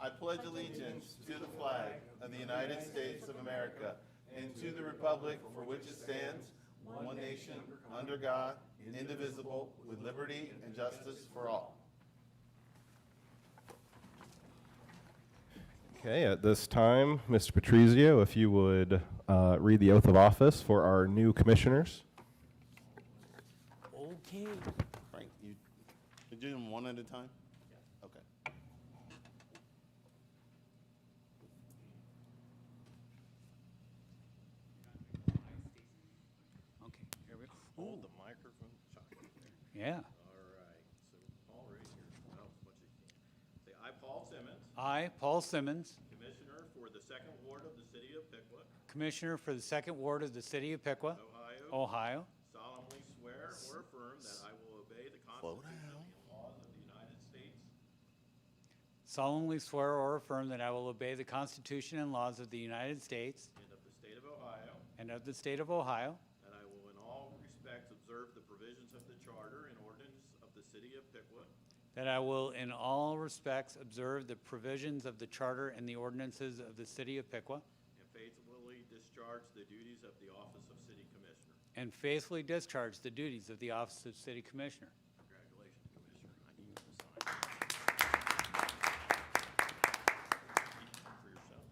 I pledge allegiance to the flag of the United States of America and to the republic for which it stands, one nation, under God, indivisible, with liberty and justice for all. Okay, at this time, Mr. Patrizio, if you would read the oath of office for our new commissioners. Okay. Frank, you do them one at a time? Yeah. Okay. Okay, here we go. Hold the microphone. Yeah. All right, so Paul, right here, well, as much as you can. Say, I, Paul Simmons, I, Paul Simmons, Commissioner for the Second Ward of the City of Piqua, Commissioner for the Second Ward of the City of Piqua, Ohio, Ohio, solemnly swear or affirm that I will obey the Constitution and laws of the United States solemnly swear or affirm that I will obey the Constitution and laws of the United States and of the State of Ohio, and of the State of Ohio, that I will in all respects observe the provisions of the Charter and ordinance of the City of Piqua, that I will in all respects observe the provisions of the Charter and the ordinances of the City of Piqua, and faithfully discharge the duties of the office of City Commissioner. and faithfully discharge the duties of the office of City Commissioner. Congratulations, Commissioner. I need you to sign. For yourself.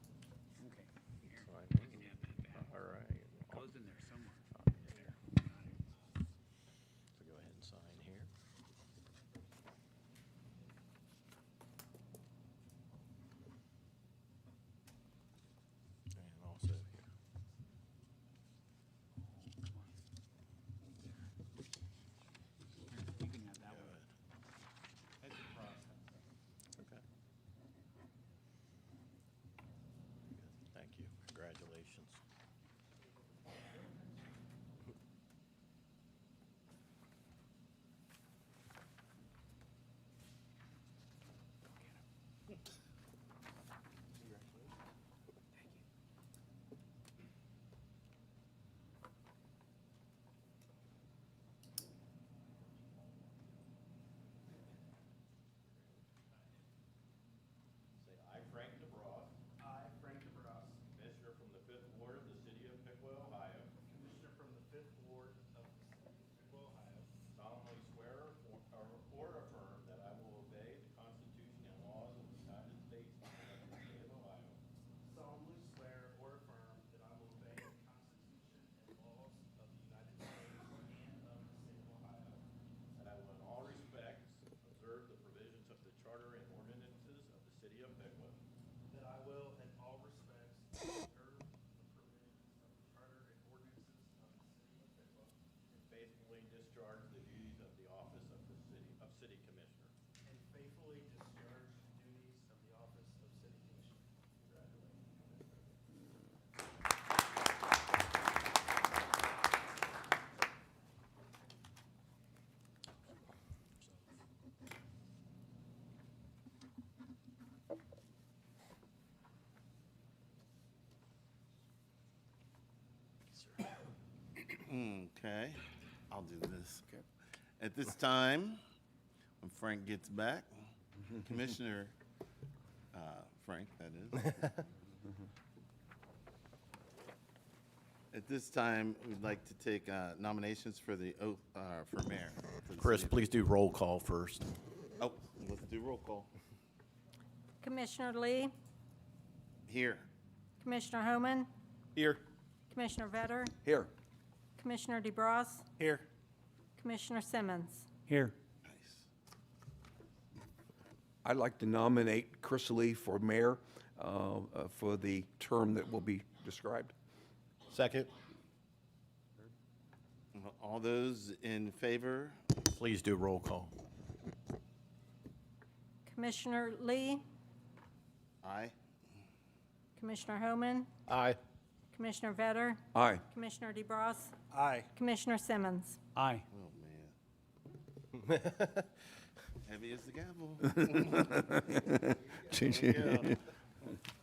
Okay. Here. Sign. You can have that back. All right. It goes in there somewhere. There. So go ahead and sign here. And also here. You can have that one. That's a process. Okay. Thank you. Congratulations. Say, I, Frank DeBross, I, Frank DeBras, Commissioner from the Fifth Ward of the City of Piqua, Ohio, Commissioner from the Fifth Ward of the City of Piqua, Ohio, solemnly swear or affirm that I will obey the Constitution and laws of the United States and of the State of Ohio, solemnly swear or affirm that I will obey the Constitution and laws of the United States and of the State of Ohio, that I will in all respects observe the provisions of the Charter and ordinances of the City of Piqua, that I will in all respects observe the provisions of the Charter and ordinances of the City of Piqua, and faithfully discharge the duties of the office of City Commissioner. and faithfully discharge the duties of the office of City Commissioner. Congratulations. Okay, I'll do this. At this time, when Frank gets back, Commissioner Frank, that is. At this time, we'd like to take nominations for the oath for mayor. for the Chris, city. please do roll call first. Oh, let's do roll call. Commissioner Lee, Here. Commissioner Homan, Here. Commissioner Vetter, Here. Commissioner DeBras, Here. Commissioner Simmons. Here. Nice. I'd like to nominate Chris Lee for mayor for the term that will be described. Second. All those in favor? Please do roll call. Commissioner Lee, Aye. Commissioner Homan, Aye. Commissioner Vetter, Aye. Commissioner DeBras, Aye. Commissioner Simmons. Aye. Oh, man. Heavy as the gavel. There we go.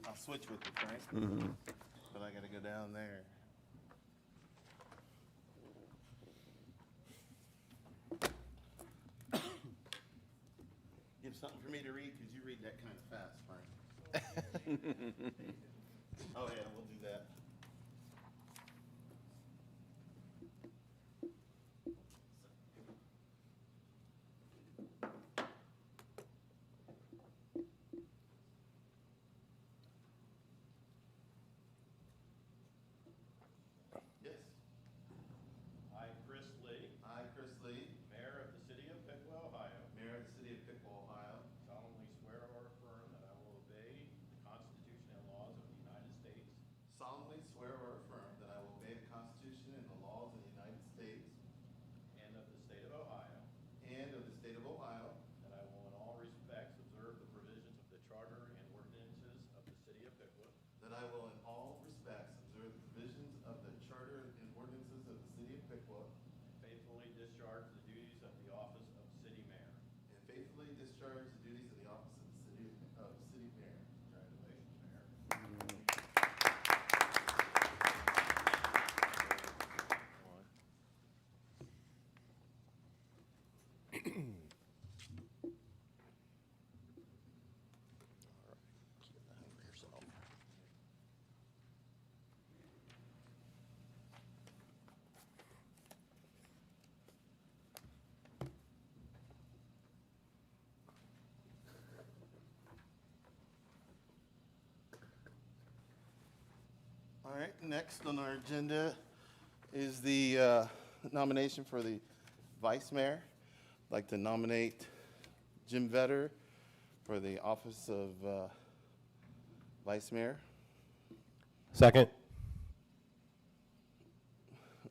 I'll switch with you, Frank. But I gotta go down there. You have something for me to read, because you read that kind of fast, Frank. Oh, yeah, we'll do that. Yes. I, Chris Lee, I, Chris Lee, Mayor of the City of Piqua, Ohio, Mayor of the City of Piqua, Ohio, solemnly swear or affirm that I will obey the Constitution and laws of the United States solemnly swear or affirm that I will obey the Constitution and the laws of the United States and of the State of Ohio, and of the State of Ohio, that I will in all respects observe the provisions of the Charter and ordinances of the City of Piqua, that I will in all respects observe the provisions of the Charter and ordinances of the City of Piqua, and faithfully discharge the duties of the office of City Mayor. and faithfully discharge the duties of the office of City Mayor. Congratulations, Mayor. All right, next on our agenda is the nomination for the vice mayor. I'd like to nominate Jim Vetter for the office of vice mayor. Second.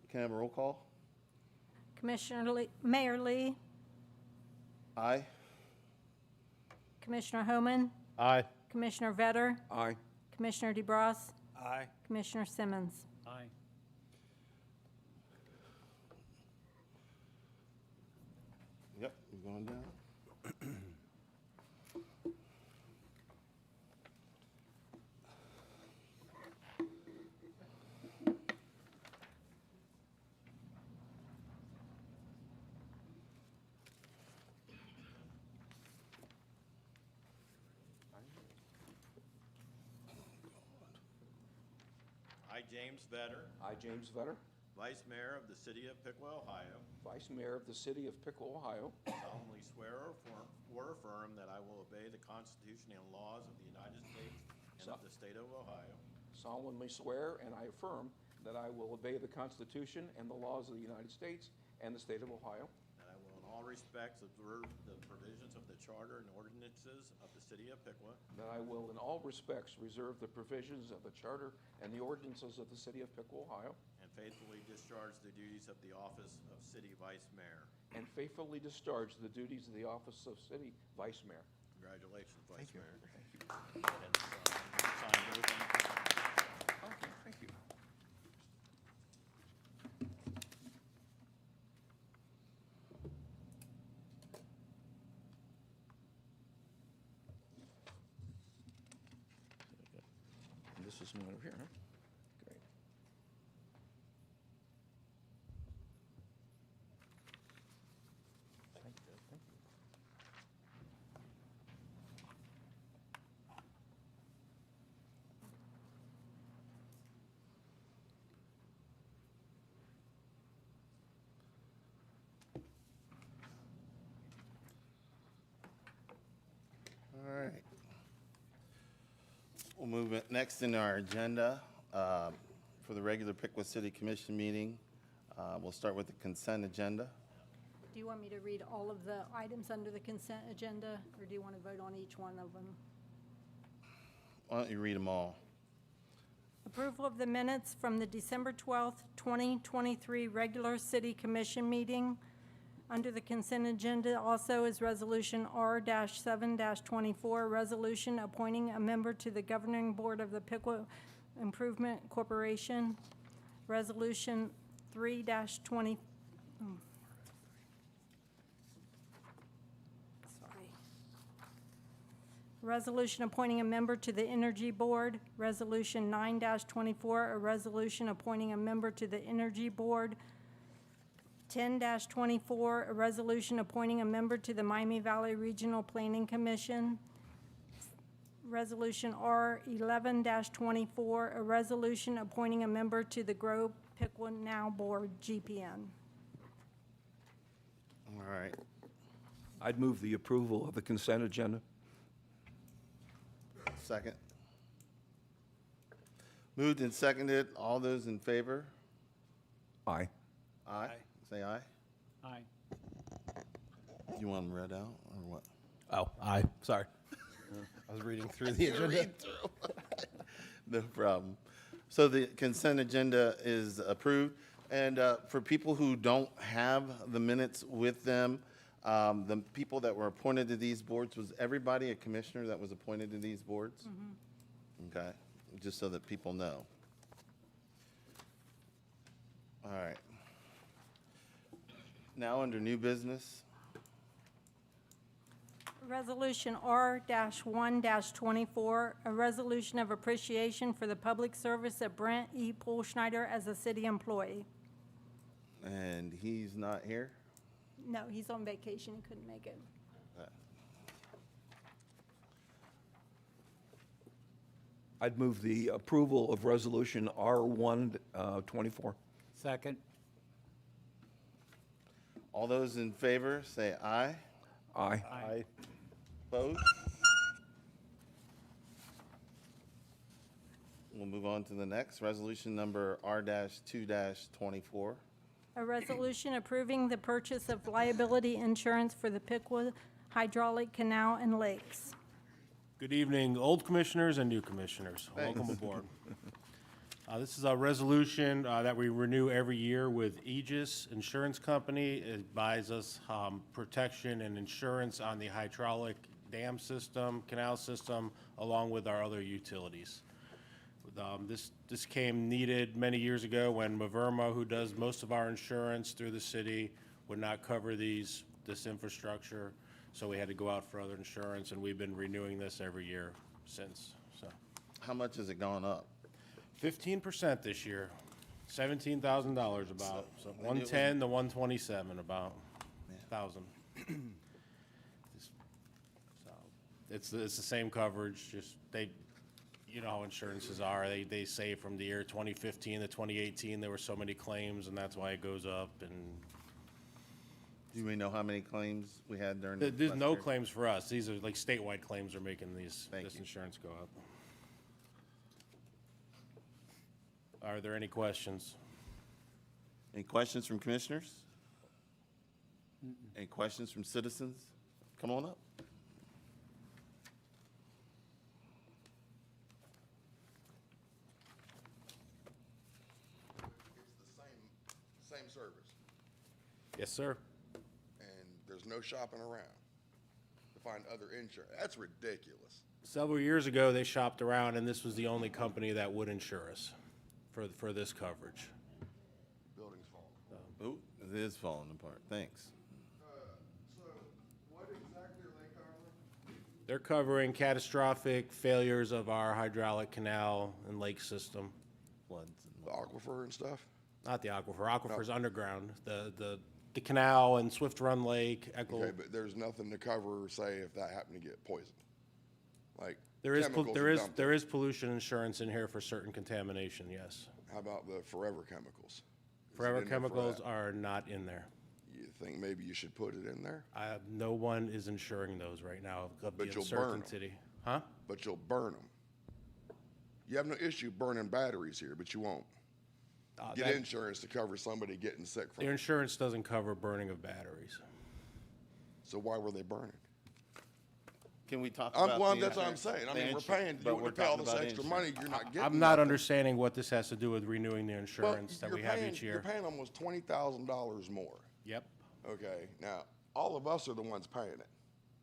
Can I have a roll call? Mayor Lee, Aye. Commissioner Homan, Aye. Commissioner Vetter, Aye. Commissioner DeBras, Aye. Commissioner Simmons. Aye. Yep, we're going down. I, James Vetter, I, James Vetter, Vice Mayor of the City of Piqua, Ohio, Vice Mayor of the City of Piqua, Ohio, solemnly swear or affirm that I will obey the Constitution and laws of the United States and of the State of Ohio, solemnly swear and I affirm that I will obey the Constitution and the laws of the United States and the State of Ohio, that I will in all respects observe the provisions of the Charter and ordinances of the City of Piqua, that I will in all respects reserve the provisions of the Charter and the ordinances of the City of Piqua, Ohio, and faithfully discharge the duties of the office of City Vice Mayor. and faithfully discharge the duties of the office of City Vice Mayor. Congratulations, Vice Mayor. Thank you. And, sign everything. Okay, thank you. And this is mine over here, huh? Great. Thank you. Thank you. All right. We'll move it next in our agenda for the regular Piqua City Commission meeting. We'll start with the consent agenda. Do you want me to read all of the items under the consent agenda, or do you want to vote on each one of them? Why don't you read them all? Approval of the minutes from the December 12th, 2023 regular city commission meeting. Under the consent agenda also is Resolution R-7-24, resolution appointing a member to the governing board of the Piqua Improvement Corporation. Resolution 3-20, sorry. Resolution appointing a member to the Energy Board. Resolution 9-24, a resolution appointing a member to the Energy Board. 10-24, a resolution appointing a member to the Miami Valley Regional Planning Commission. Resolution R 11-24, a resolution appointing a member to the Grow Piqua Now Board, GPN. All right. I'd move the approval of the consent agenda. Second. Moved and seconded. All those in favor? Aye. Aye. Say aye. Aye. You want them read out or what? Oh, aye. Sorry. I was reading through the agenda. No problem. So the consent agenda is approved. And for people who don't have the minutes with them, the people that were appointed to these boards, was everybody a commissioner that was appointed to these boards? Okay, just so that people know. All right. Now, under new business, Resolution R-1-24, a resolution of appreciation for the public service of Brent E. Poolschneider as a city employee. and he's not here? No, he's on vacation, he couldn't make it. I'd move the approval of Resolution R1-24. Second. All those in favor, say aye. Aye. Aye. Opposed? We'll move on to the next, resolution number R-2-24. A resolution approving the purchase of liability insurance for the Piqua Hydraulic Canal and Lakes. Good evening, old commissioners and new commissioners. Welcome aboard. This is a resolution that we renew every year with Aegis Insurance Company. It buys us protection and insurance on the hydraulic dam system, canal system, along with our other utilities. This came needed many years ago when Maverma, who does most of our insurance through the city, would not cover this infrastructure. So we had to go out for other insurance, and we've been renewing this every year since. So, How much has it gone up? 15% this year, $17,000 about. So it was- 110 to 127 about, 1,000. So it's the same coverage. Just you know how insurances are. They say from the year 2015 to 2018 there were so many claims, and that's why it goes up. And Do we know how many claims we had during the there's last no year? claims for us. These are like statewide claims are making this Thank you. insurance go up. Are there any questions? Any questions from commissioners? Any questions from citizens? Come on up. It's the same service, Yes, sir. and there's no shopping around to find other insurance. That's ridiculous. Several years ago, they shopped around, and this was the only company that would insure us for this coverage. Building's falling. Oh, it is falling apart. Thanks. So what exactly are they covering? They're covering catastrophic failures of our hydraulic canal and lake system. Floods. The aquifer and stuff? Not the aquifer. Aquifer's underground. The canal and Swift Run Lake, Echo. Okay, but there's nothing to cover, say, if that happened to get poisoned? Like There is chemicals are dumped there in. is pollution insurance in here for certain contamination. Yes. How about the forever chemicals? Is it Forever in there for chemicals that? are not in there. You think maybe you should put it in there? No one is insuring those right now of the But you'll burn 'em. uncertainty. Huh? But you'll burn them. You have no issue burning batteries here, but you won't. Get That- insurance to cover somebody getting sick from Their it. insurance doesn't cover burning of batteries. So why were they burning? Can we talk about Well, the that's what I'm insurance? saying. I The mean, we're insur- paying, but you we're want to pay all talking this about extra insurance. money, you're not getting I'm not nothing. understanding what this has to do with renewing the Well, insurance that you're we have paying- each year. You're paying almost $20,000 more, Yep. okay? Now, all of us are the ones paying it,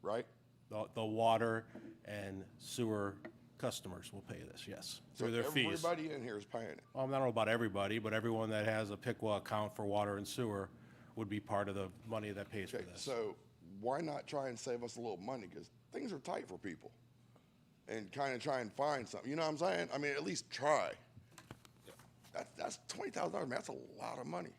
right? The water and sewer customers will pay this, yes, So through their fees. everybody in here is paying it. Well, I don't know about everybody, but everyone that has a Piqua account for water and sewer would be part of the money that pays for Okay, this. so why not try and save us a little money? Because things are tight for people. And kind of try and find something, you know what I'm saying? I mean, at least try. That's $20,000, man, that's a lot of money.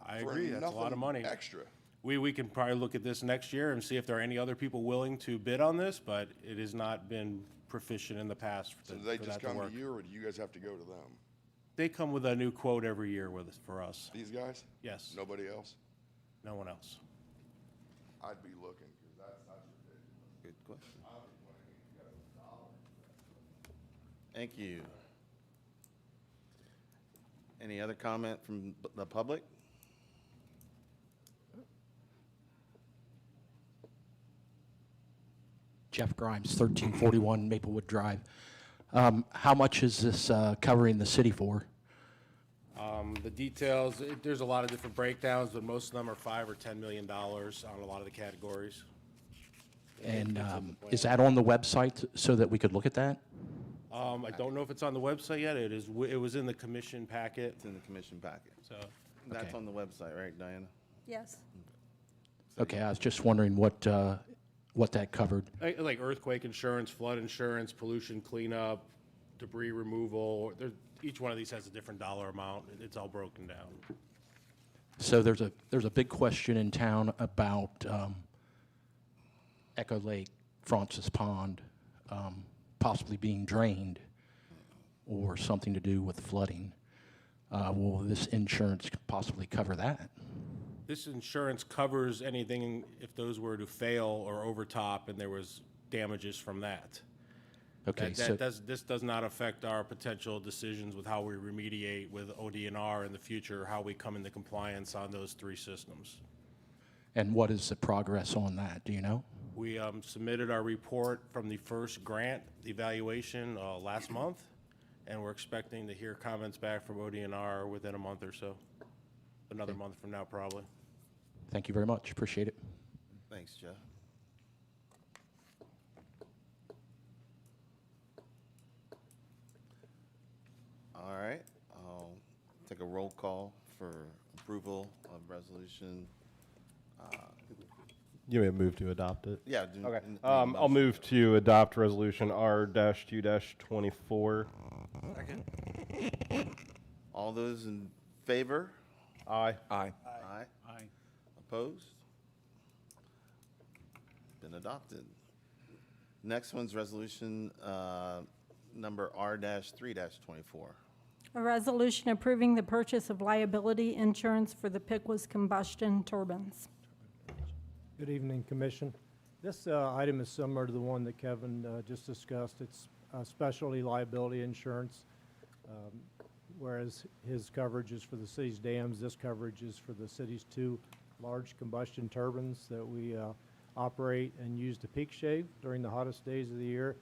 I for agree, that's a lot of nothing money. Extra. We can probably look at this next year and see if there are any other people willing to bid on this, but it has not been proficient in the past So for do they that just to come work. to you, or do you guys have to go to them? They come with a new quote every year for us. These guys? Yes, Nobody else? no one else. I'd be looking, because that's ridiculous. Good question. Thank you. Any other comment from the public? Jeff Grimes, 1341 Maplewood Drive. How much is this covering the city for? The details, there's a lot of different breakdowns, but most of them are $5 or $10 million on a lot of the categories. And is that on the website so that we could look at that? I don't know if it's on the website yet. It was in the commission packet, It's in the commission packet. so. That's Okay. on the website, right, Diana? Yes. Okay, I was just wondering what that covered. Like earthquake insurance, flood insurance, pollution cleanup, debris removal. Each one of these has a different dollar amount. It's all broken down. So there's a big question in town about Echo Lake, Francis Pond, possibly being drained or something to do with flooding. Will this insurance possibly cover that? This insurance covers anything if those were to fail or overtop and there was damages from that. Okay, This does not affect our potential decisions with how we remediate with ODNR in the future, how we come into compliance on those three systems. and what is the progress on that? Do you know? We submitted our report from the first grant evaluation last month, and we're expecting to hear comments back from ODNR within a month or so. Another month from now, probably. Thank you very much. Appreciate it. Thanks, Jeff. All right, I'll take a roll call for approval of resolution. You may move to adopt it. Yeah. Okay. I'll move to adopt resolution R-2-24. All those in favor? Aye. Aye. Aye. Aye. Opposed? Been adopted. Next one's resolution number R-3-24. A resolution approving the purchase of liability insurance for the Piqua's combustion turbines. Good evening, Commission. This item is similar to the one that Kevin just discussed. It's specialty liability insurance. Whereas his coverage is for the city's dams, this coverage is for the city's two large combustion turbines that we operate and use to peak shave during the hottest days of the year,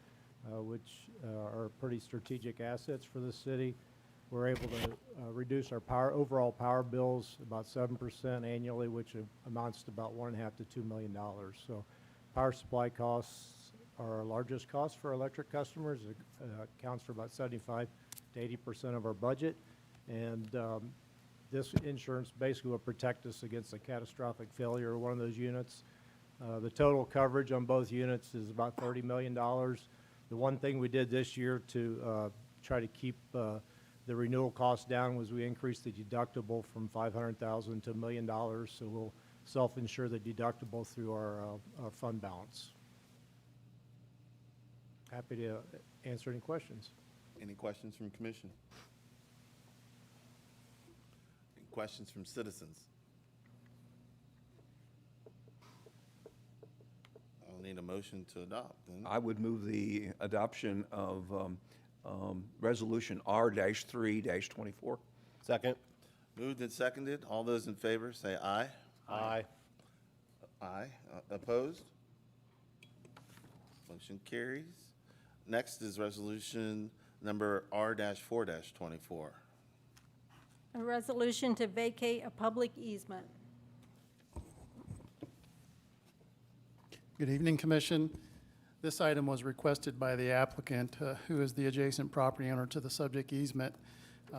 which are pretty strategic assets for the city. We're able to reduce our overall power bills about 7% annually, which amounts to about $1.5 to $2 million. So power supply costs are our largest cost for electric customers. It accounts for about 75 to 80% of our budget. And this insurance basically will protect us against a catastrophic failure of one of those units. The total coverage on both units is about $30 million. The one thing we did this year to try to keep the renewal cost down was we increased the deductible from $500,000 to $1 million. So we'll self-insure the deductible through our fund balance. Happy to answer any questions. Any questions from commission? Any questions from citizens? I'll need a motion to adopt then. I would move the adoption of resolution R-3-24. Second. Moved and seconded. All those in favor say aye. Aye. Aye. Opposed? Motion carries. Next is resolution number R-4-24. A resolution to vacate a public easement. Good evening, Commission. This item was requested by the applicant, who is the adjacent property owner to the subject easement.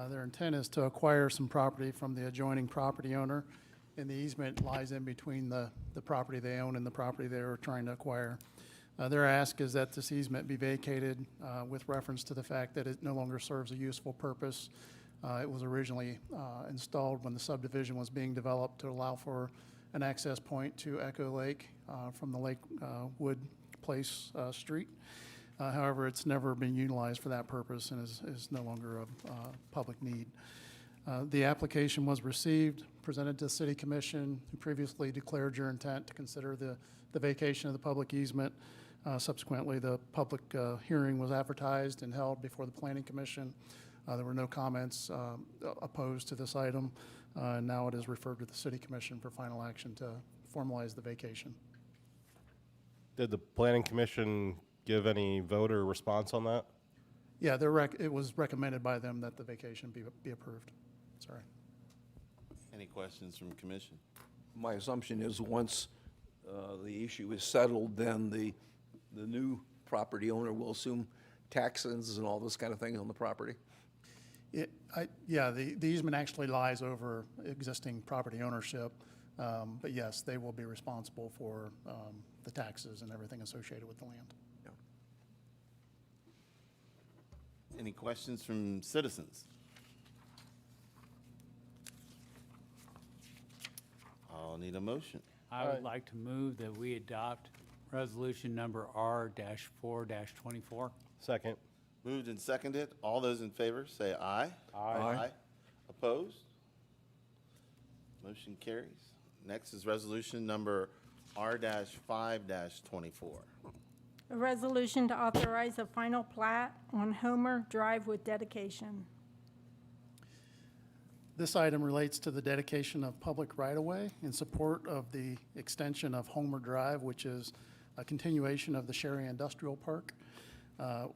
Their intent is to acquire some property from the adjoining property owner, and the easement lies in between the property they own and the property they are trying to acquire. Their ask is that this easement be vacated with reference to the fact that it no longer serves a useful purpose. It was originally installed when the subdivision was being developed to allow for an access point to Echo Lake from the Lake Wood Place Street. However, it's never been utilized for that purpose and is no longer a public need. The application was received, presented to the City Commission, who previously declared your intent to consider the vacation of the public easement. Subsequently, the public hearing was advertised and held before the Planning Commission. There were no comments opposed to this item, and now it is referred to the City Commission for final action to formalize the vacation. Did the Planning Commission give any vote or response on that? Yeah, it was recommended by them that the vacation be approved. Sorry. Any questions from commission? My assumption is once the issue is settled, then the new property owner will assume taxes and all this kind of thing on the property? Yeah, the easement actually lies over existing property ownership, but yes, they will be responsible for the taxes and everything associated with the land. Any questions from citizens? I'll need a motion. I would like to move that we adopt resolution number R-4-24. Second. Moved and seconded. All those in favor say aye. Aye. Opposed? Motion carries. Next is resolution number R-5-24. A resolution to authorize a final plat on Homer Drive with dedication. This item relates to the dedication of public right-of-way in support of the extension of Homer Drive, which is a continuation of the Sherry Industrial Park.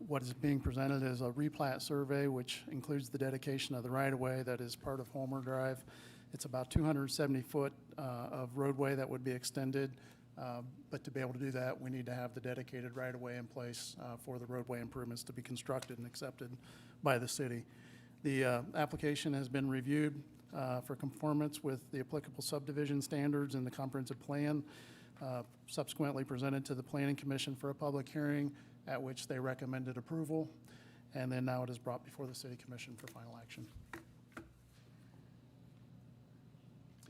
What is being presented is a replat survey, which includes the dedication of the right-of-way that is part of Homer Drive. It's about 270 foot of roadway that would be extended, but to be able to do that, we need to have the dedicated right-of-way in place for the roadway improvements to be constructed and accepted by the city. The application has been reviewed for conformance with the applicable subdivision standards and the comprehensive plan, subsequently presented to the Planning Commission for a public hearing at which they recommended approval, and then now it is brought before the City Commission for final action.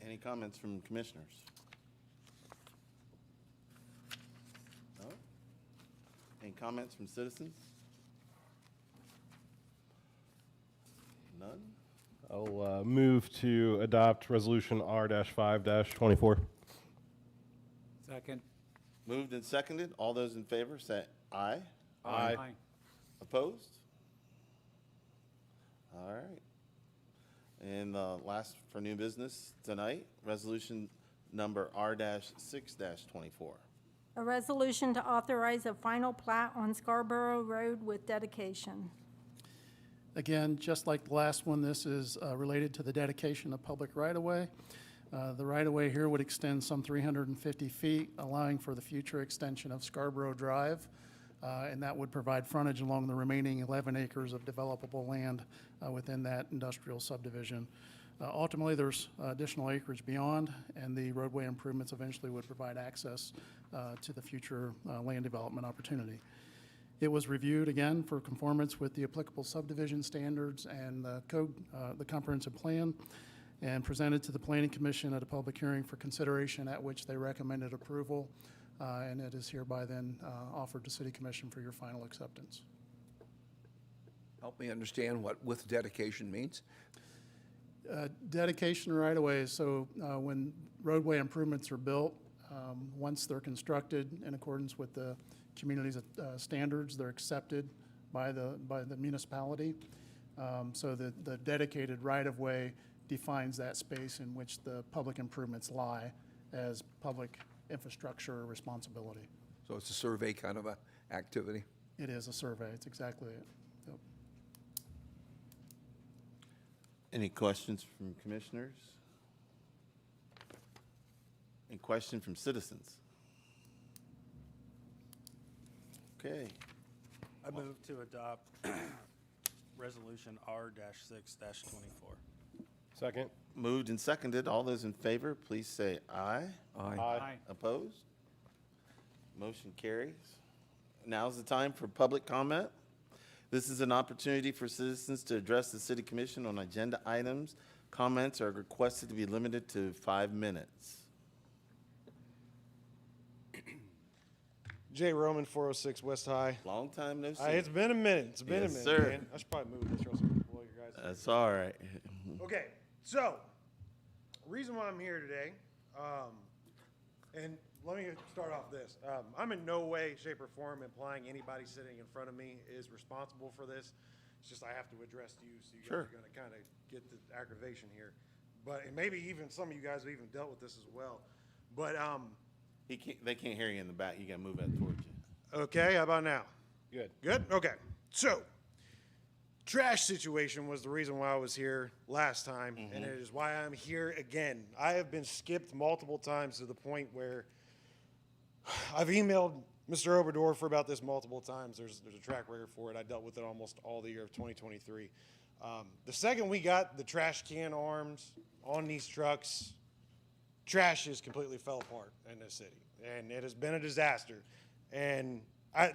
Any comments from commissioners? No? Any comments from citizens? None? I'll move to adopt resolution R-5-24. Second. Moved and seconded. All those in favor say aye. Aye. Opposed? All right. And last for new business tonight, resolution number R-6-24. A resolution to authorize a final plat on Scarborough Road with dedication. Again, just like the last one, this is related to the dedication of public right-of-way. The right-of-way here would extend some 350 feet, allowing for the future extension of Scarborough Drive, and that would provide frontage along the remaining 11 acres of developable land within that industrial subdivision. Ultimately, there's additional acreage beyond, and the roadway improvements eventually would provide access to the future land development opportunity. It was reviewed again for conformance with the applicable subdivision standards and the code, the comprehensive plan, and presented to the Planning Commission at a public hearing for consideration at which they recommended approval, and it is hereby then offered to City Commission for your final acceptance. Help me understand what with dedication means. Dedication right-of-way, so when roadway improvements are built, once they're constructed in accordance with the community's standards, they're accepted by the municipality. So the dedicated right-of-way defines that space in which the public improvements lie as public infrastructure responsibility. So it's a survey kind of a activity. It is a survey. It's exactly it. Yep. Any questions from commissioners? Any question from citizens? Okay. I move to adopt resolution R-6-24. Second. Moved and seconded. All those in favor, please say aye. Aye. Opposed? Motion carries. Now's the time for public comment. This is an opportunity for citizens to address the City Commission on agenda items. Comments are requested to be limited to 5 minutes. Jay Roman, 406 West High. Long time no see. It's been a minute. It's been Yes, a minute, sir. man. I should probably move this real quick while you guys. That's all right. Okay, so reason why I'm here today, and let me start off this. I'm in no way, shape, or form implying anybody sitting in front of me is responsible for this. It's just I have to address you, so you guys Sure. are going to kind of get the aggravation here. But and maybe even some of you guys have even dealt with this as well. But They can't hear you in the back. You got to move that towards you. okay, how about now? Good. Good? Okay. So, trash situation was the reason why I was here last time, and it is why I'm here again. I have been skipped multiple times to the point where I've emailed Mr. Oberdorfer about this multiple times. There's a track record for it. I dealt with it almost all the year of 2023. The second we got the trash can arms on these trucks, trash has completely fell apart in this city, and it has been a disaster. And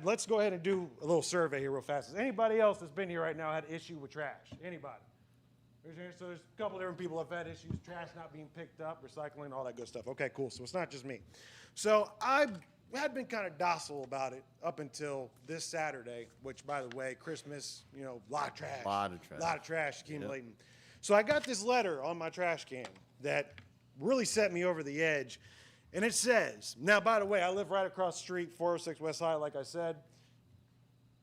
let's go ahead and do a little survey here real fast. Has anybody else that's been here right now had issue with trash? Anybody? So there's a couple different people have had issues, trash not being picked up, recycling, all that good stuff. Okay, cool. So it's not just me. So I had been kind of docile about it up until this Saturday, which, by the way, Christmas, a lot of trash. A lot of trash. A lot of trash accumulating. Yep. So I got this letter on my trash can that really set me over the edge. And it says, now, by the way, I live right across the street, 406 West High, like I said.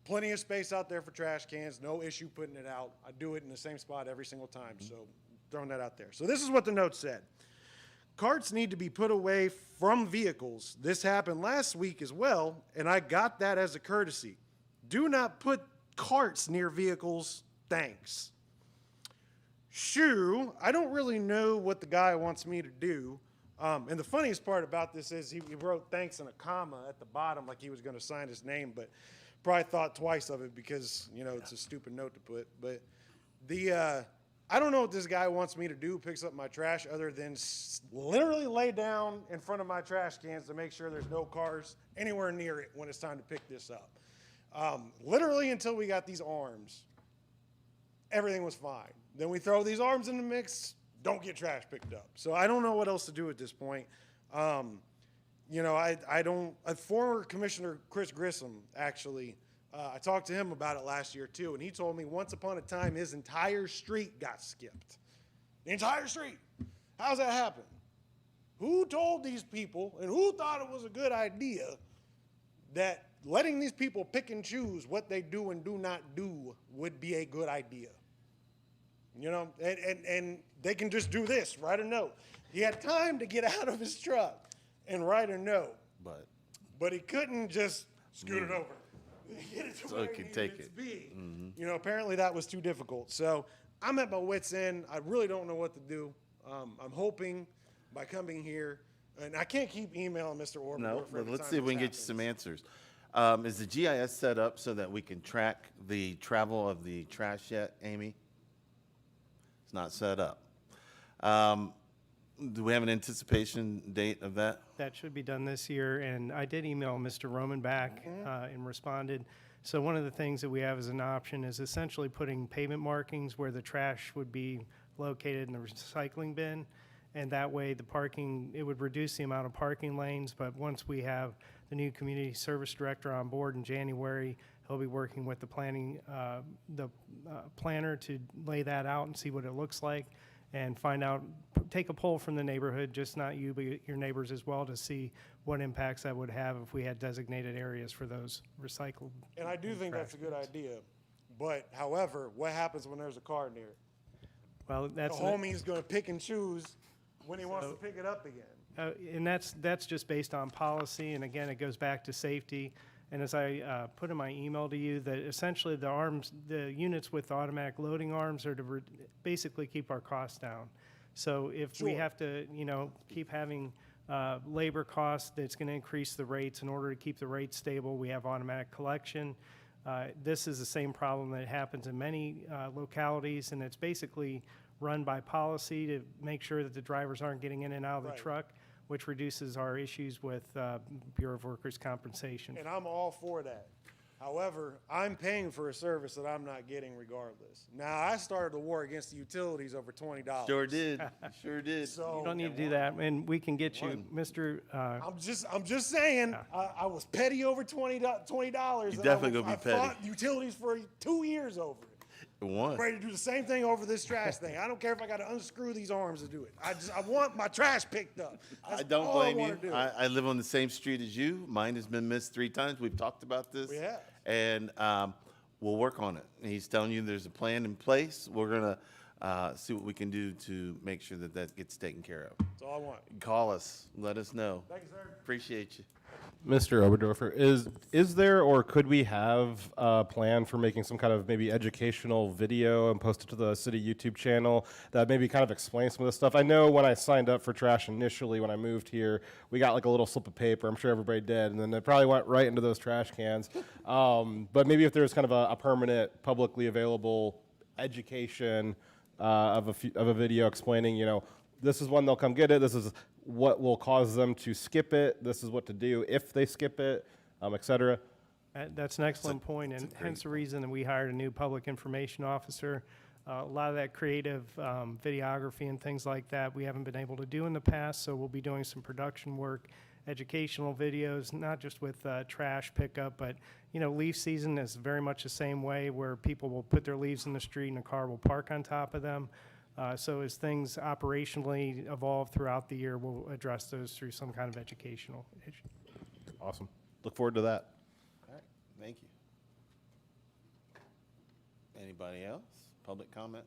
Plenty of space out there for trash cans, no issue putting it out. I do it in the same spot every single time, so throwing that out there. So this is what the note said. Carts need to be put away from vehicles. This happened last week as well, and I got that as a courtesy. Do not put carts near vehicles, thanks. Shoo, I don't really know what the guy wants me to do. And the funniest part about this is he wrote thanks in a comma at the bottom like he was going to sign his name, but probably thought twice of it because, it's a stupid note to put. But I don't know what this guy wants me to do, picks up my trash, other than literally lay down in front of my trash cans to make sure there's no cars anywhere near it when it's time to pick this up. Literally until we got these arms, everything was fine. Then we throw these arms in the mix, don't get trash picked up. So I don't know what else to do at this point. Former Commissioner Chris Grissom, actually, I talked to him about it last year too, and he told me once upon a time his entire street got skipped. The entire street. How's that happen? Who told these people and who thought it was a good idea that letting these people pick and choose what they do and do not do would be a good idea? And they can just do this, write a note. He had time to get out of his truck and write a note. But he couldn't just scoot it over. Get it to So where it could needed take to it. be. Apparently that was too difficult. So I'm at my wit's end. I really don't know what to do. I'm hoping by coming here, and I can't keep emailing Mr. Orban. No, but let's see if we can get you some answers. Is the GIS set up so that we can track the travel of the trash yet, Amy? It's not set up. Do we have an anticipation date of that? That should be done this year, and I did email Mr. Roman back and responded. So one of the things that we have as an option is essentially putting pavement markings where the trash would be located in the recycling bin, and that way it would reduce the amount of parking lanes, but once we have the new community service director on board in January, he'll be working with the planner to lay that out and see what it looks like, and find out, take a poll from the neighborhood, just not you, but your neighbors as well, to see what impacts that would have if we had designated areas for those recycled. And I do think that's a good idea. But, however, what happens when there's a car near it? Well, that's the homie's going to pick and choose when he wants to pick it up again. And that's just based on policy, and again, it goes back to safety. And as I put in my email to you, that essentially the units with automatic loading arms are to basically keep our costs down. So if we have to, keep having labor costs, that's going to increase the rates. In order to keep the rates stable, we have automatic collection. This is the same problem that happens in many localities, and it's basically run by policy to make sure that the drivers aren't getting in and out of the truck, which reduces our issues with Bureau of Workers' Compensation. And I'm all for that. However, I'm paying for a service that I'm not getting regardless. Now, I started a war against the utilities over $20. Sure did, sure did. So You don't need to do that, and we can get you, Mr. I'm just saying, I was petty over $20. You definitely gonna be I petty. fought utilities for 2 years over it. One. I'm ready to do the same thing over this trash thing. I don't care if I got to unscrew these arms to do it. I want my trash picked up. That's I don't all blame wanna you. do. I live on the same street as you. Mine has been missed 3 times. We've talked about this. We have. And we'll work on it. And he's telling you there's a plan in place. We're going to see what we can do to make sure that that gets taken care of. That's all I want. Call us. Let us know. Thank you, sir. Appreciate you. Mr. Oberdorfer, is there or could we have a plan for making some kind of maybe educational video and post it to the city YouTube channel that maybe kind of explains some of this stuff? I know when I signed up for trash initially when I moved here, we got like a little slip of paper. I'm sure everybody did, and then it probably went right into those trash cans. But maybe if there's kind of a permanent, publicly available education of a video explaining, you know, this is when they'll come get it. This is what will cause them to skip it. This is what to do if they skip it, et cetera. That's an excellent point, and hence the reason that we hired a new public information officer. A lot of that creative videography and things like that we haven't been able to do in the past, so we'll be doing some production work, educational videos, not just with trash pickup, but, you know, leaf season is very much the same way, where people will put their leaves in the street and a car will park on top of them. So as things operationally evolve throughout the year, we'll address those through some kind of educational issue. Awesome. Look forward to that. All right. Thank you. Anybody else? Public comment?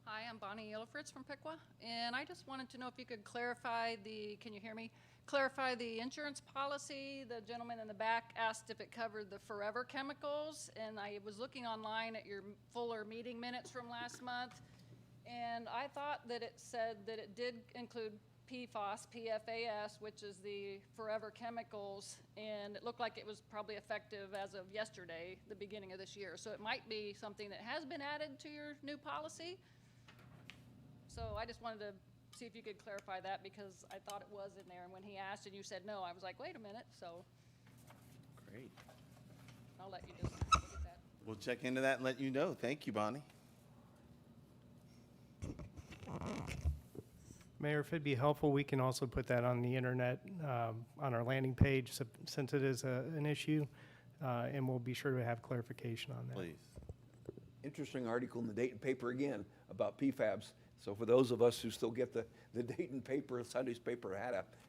Hi, I'm Bonnie Yellowfritz from Piqua, and I just wanted to know if you could clarify can you hear me? Clarify the insurance policy. The gentleman in the back asked if it covered the forever chemicals, and I was looking online at your fuller meeting minutes from last month, and I thought that it said that it did include PFAS, PFAS, which is the forever chemicals, and it looked like it was probably effective as of yesterday, the beginning of this year. So it might be something that has been added to your new policy. So I just wanted to see if you could clarify that, because I thought it was in there, and when he asked and you said no, I was like, wait a minute, so Great. I'll let you just look at that. We'll check into that and let you know. Thank you, Bonnie. Mayor, if it'd be helpful, we can also put that on the internet, on our landing page, since it is an issue, and we'll be sure to have clarification on that. Please. Interesting article in the Dayton paper again about PFABs. So for those of us who still get the Dayton paper, Sunday's paper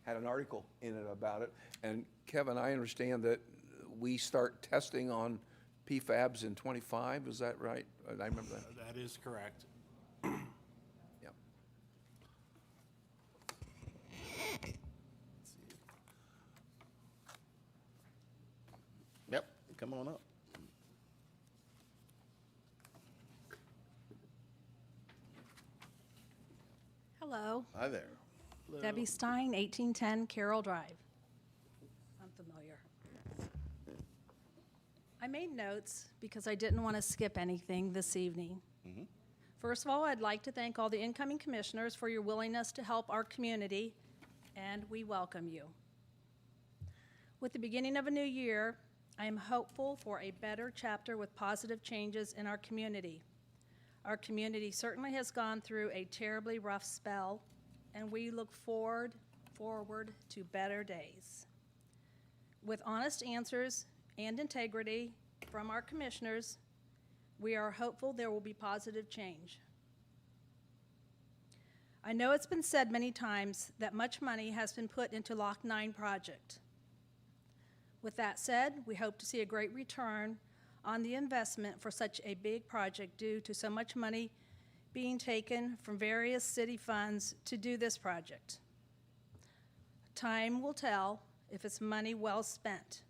had an article in it about it. And Kevin, I understand that we start testing on PFABs in '25. Is that right? I remember that. That is correct. Yeah. Yep. Come on up. Hello, Hi there. Debbie Stein, 1810 Carroll Drive. I'm familiar. I made notes because I didn't want to skip anything this evening. First of all, I'd like to thank all the incoming commissioners for your willingness to help our community, and we welcome you. With the beginning of a new year, I am hopeful for a better chapter with positive changes in our community. Our community certainly has gone through a terribly rough spell, and we look forward to better days. With honest answers and integrity from our commissioners, we are hopeful there will be positive change. I know it's been said many times that much money has been put into Lock 9 project. With that said, we hope to see a great return on the investment for such a big project due to so much money being taken from various city funds to do this project. Time will tell if it's money well spent.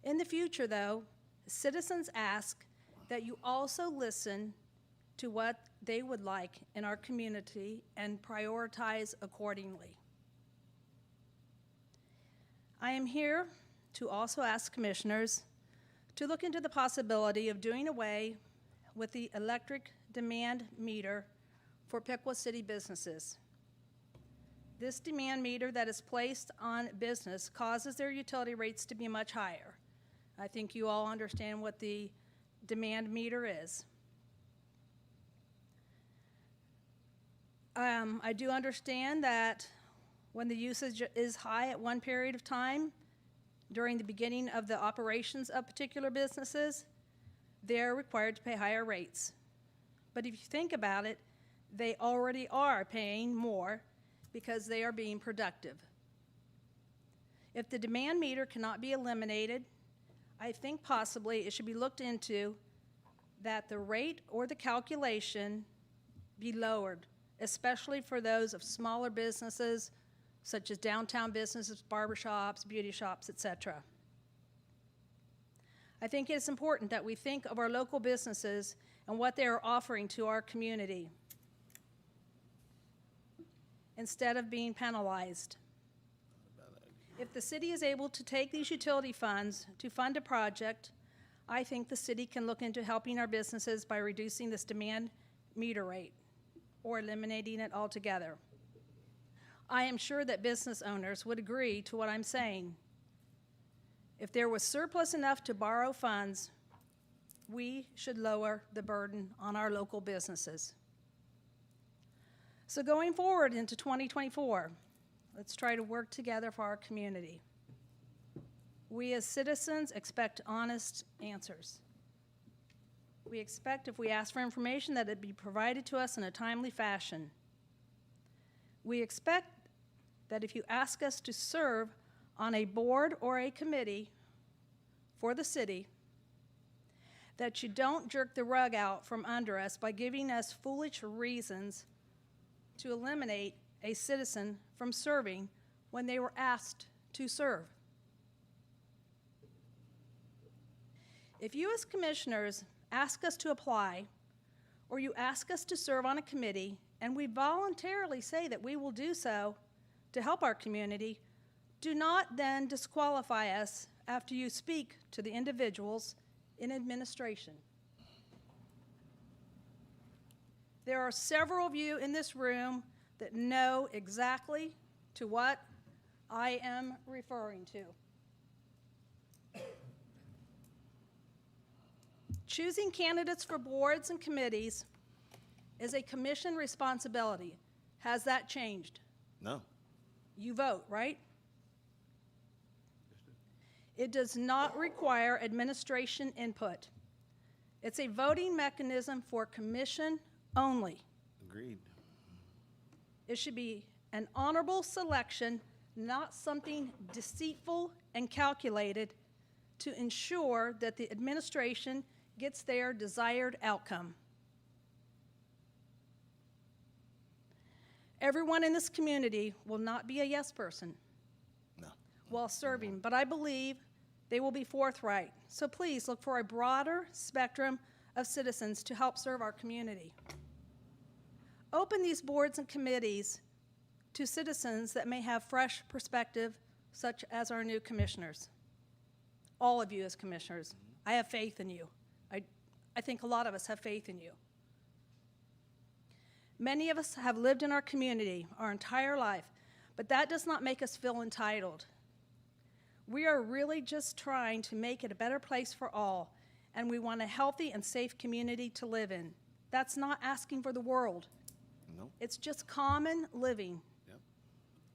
In the future, though, citizens ask that you also listen to what they would like in our community and prioritize accordingly. I am here to also ask commissioners to look into the possibility of doing away with the electric demand meter for Piqua City businesses. This demand meter that is placed on business causes their utility rates to be much higher. I think you all understand what the demand meter is. I do understand that when the usage is high at one period of time, during the beginning of the operations of particular businesses, they're required to pay higher rates. But if you think about it, they already are paying more because they are being productive. If the demand meter cannot be eliminated, I think possibly it should be looked into that the rate or the calculation be lowered, especially for those of smaller businesses, such as downtown businesses, barbershops, beauty shops, etc. I think it's important that we think of our local businesses and what they are offering to our community instead of being penalized. If the city is able to take these utility funds to fund a project, I think the city can look into helping our businesses by reducing this demand meter rate or eliminating it altogether. I am sure that business owners would agree to what I'm saying. If there was surplus enough to borrow funds, we should lower the burden on our local businesses. So going forward into 2024, let's try to work together for our community. We as citizens expect honest answers. We expect if we ask for information that it be provided to us in a timely fashion. We expect that if you ask us to serve on a board or a committee for the city, that you don't jerk the rug out from under us by giving us foolish reasons to eliminate a citizen from serving when they were asked to serve. If you as commissioners ask us to apply, or you ask us to serve on a committee, and we voluntarily say that we will do so to help our community, do not then disqualify us after you speak to the individuals in administration. There are several of you in this room that know exactly to what I am referring to. Choosing candidates for boards and committees is a commission responsibility. Has that changed? No. You vote, right? It does not require administration input. It's a voting mechanism for commission only. Agreed. It should be an honorable selection, not something deceitful and calculated to ensure that the administration gets their desired outcome. Everyone in this community will not be a yes person while serving, but I believe they will be forthright. So please look for a broader spectrum of citizens to help serve our community. Open these boards and committees to citizens that may have fresh perspective, such as our new commissioners. All of you as commissioners, I have faith in you. I think a lot of us have faith in you. Many of us have lived in our community our entire life, but that does not make us feel entitled. We are really just trying to make it a better place for all, and we want a healthy and safe community to live in. That's not asking for the world. No. It's just common living. Yep.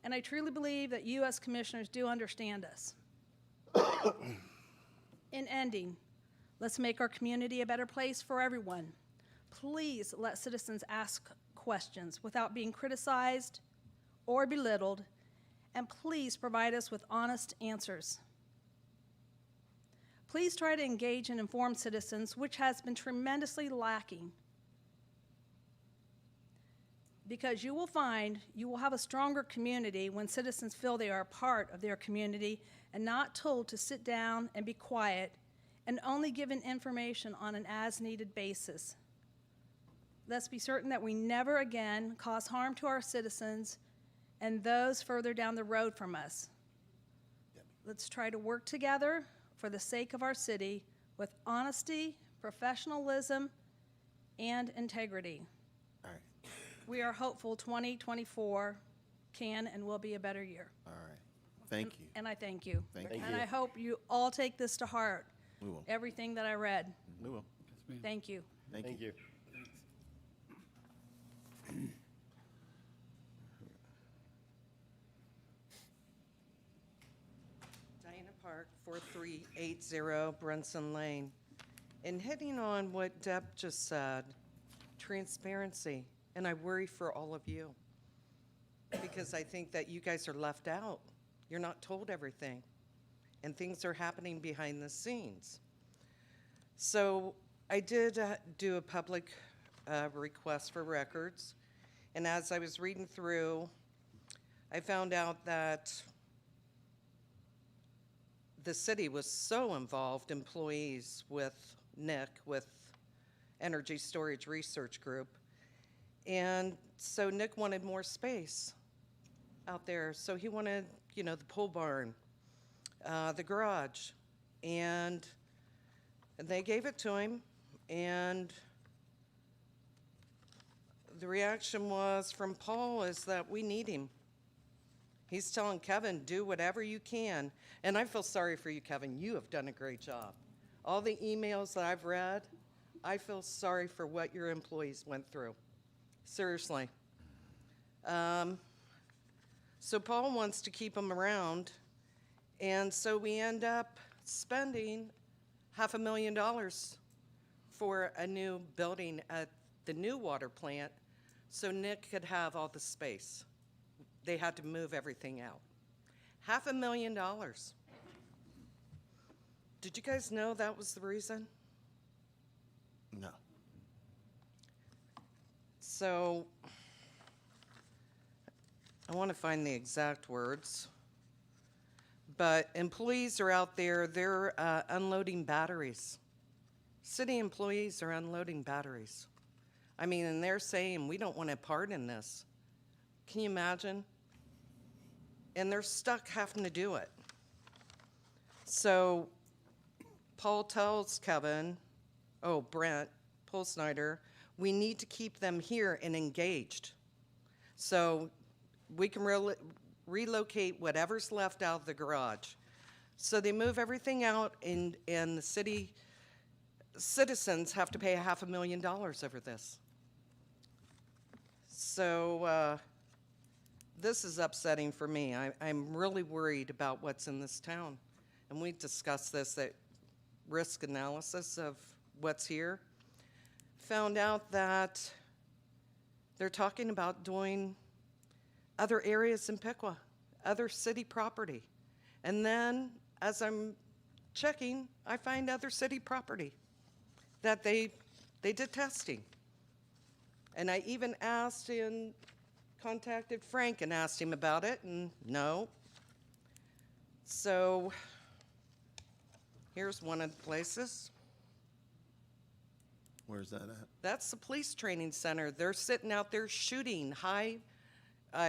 And I truly believe that you as commissioners do understand us. In ending, let's make our community a better place for everyone. Please let citizens ask questions without being criticized or belittled, and please provide us with honest answers. Please try to engage and inform citizens, which has been tremendously lacking, because you will find you will have a stronger community when citizens feel they are a part of their community and not told to sit down and be quiet and only given information on an as-needed basis. Let's be certain that we never again cause harm to our citizens and those further down the road from us. Let's try to work together for the sake of our city with honesty, professionalism, and integrity. All right. We are hopeful 2024 can and will be a better year. All right. Thank you. And I thank you. Thank And you. I hope you all take this to heart, We will. everything that I read. We will. Thank you. Thank you. Diana Park, 4380 Brunson Lane. And hitting on what Deb just said, transparency, and I worry for all of you. Because I think that you guys are left out. You're not told everything. And things are happening behind the scenes. So I did do a public request for records. And as I was reading through, I found out that the city was so involved, employees with Nick, with Energy Storage Research Group. And so Nick wanted more space out there. So he wanted, you know, the pole barn, the garage. And they gave it to him. And the reaction was from Paul is that we need him. He's telling Kevin, do whatever you can. And I feel sorry for you, Kevin. You have done a great job. All the emails that I've read, I feel sorry for what your employees went through. Seriously. So Paul wants to keep him around. And so we end up spending $500,000 for a new building at the new water plant so Nick could have all the space. They had to move everything out. $500,000. Did you guys know that was the reason? No. So I want to find the exact words. But employees are out there, they're unloading batteries. City employees are unloading batteries. I mean, and they're saying, we don't want a part in this. Can you imagine? And they're stuck having to do it. So Paul tells Kevin, Brent Snyder, we need to keep them here and engaged. So we can relocate whatever's left out of the garage. So they move everything out, and the city citizens have to pay $500,000 over this. So this is upsetting for me. I'm really worried about what's in this town. And we discussed this at risk analysis of what's here. Found out that they're talking about doing other areas in Piqua, other city property. And then as I'm checking, I find other city property that they did testing. And I even asked and contacted Frank and asked him about it, and no. So here's one of the places. Where's that at? That's the police training center. They're sitting out there shooting I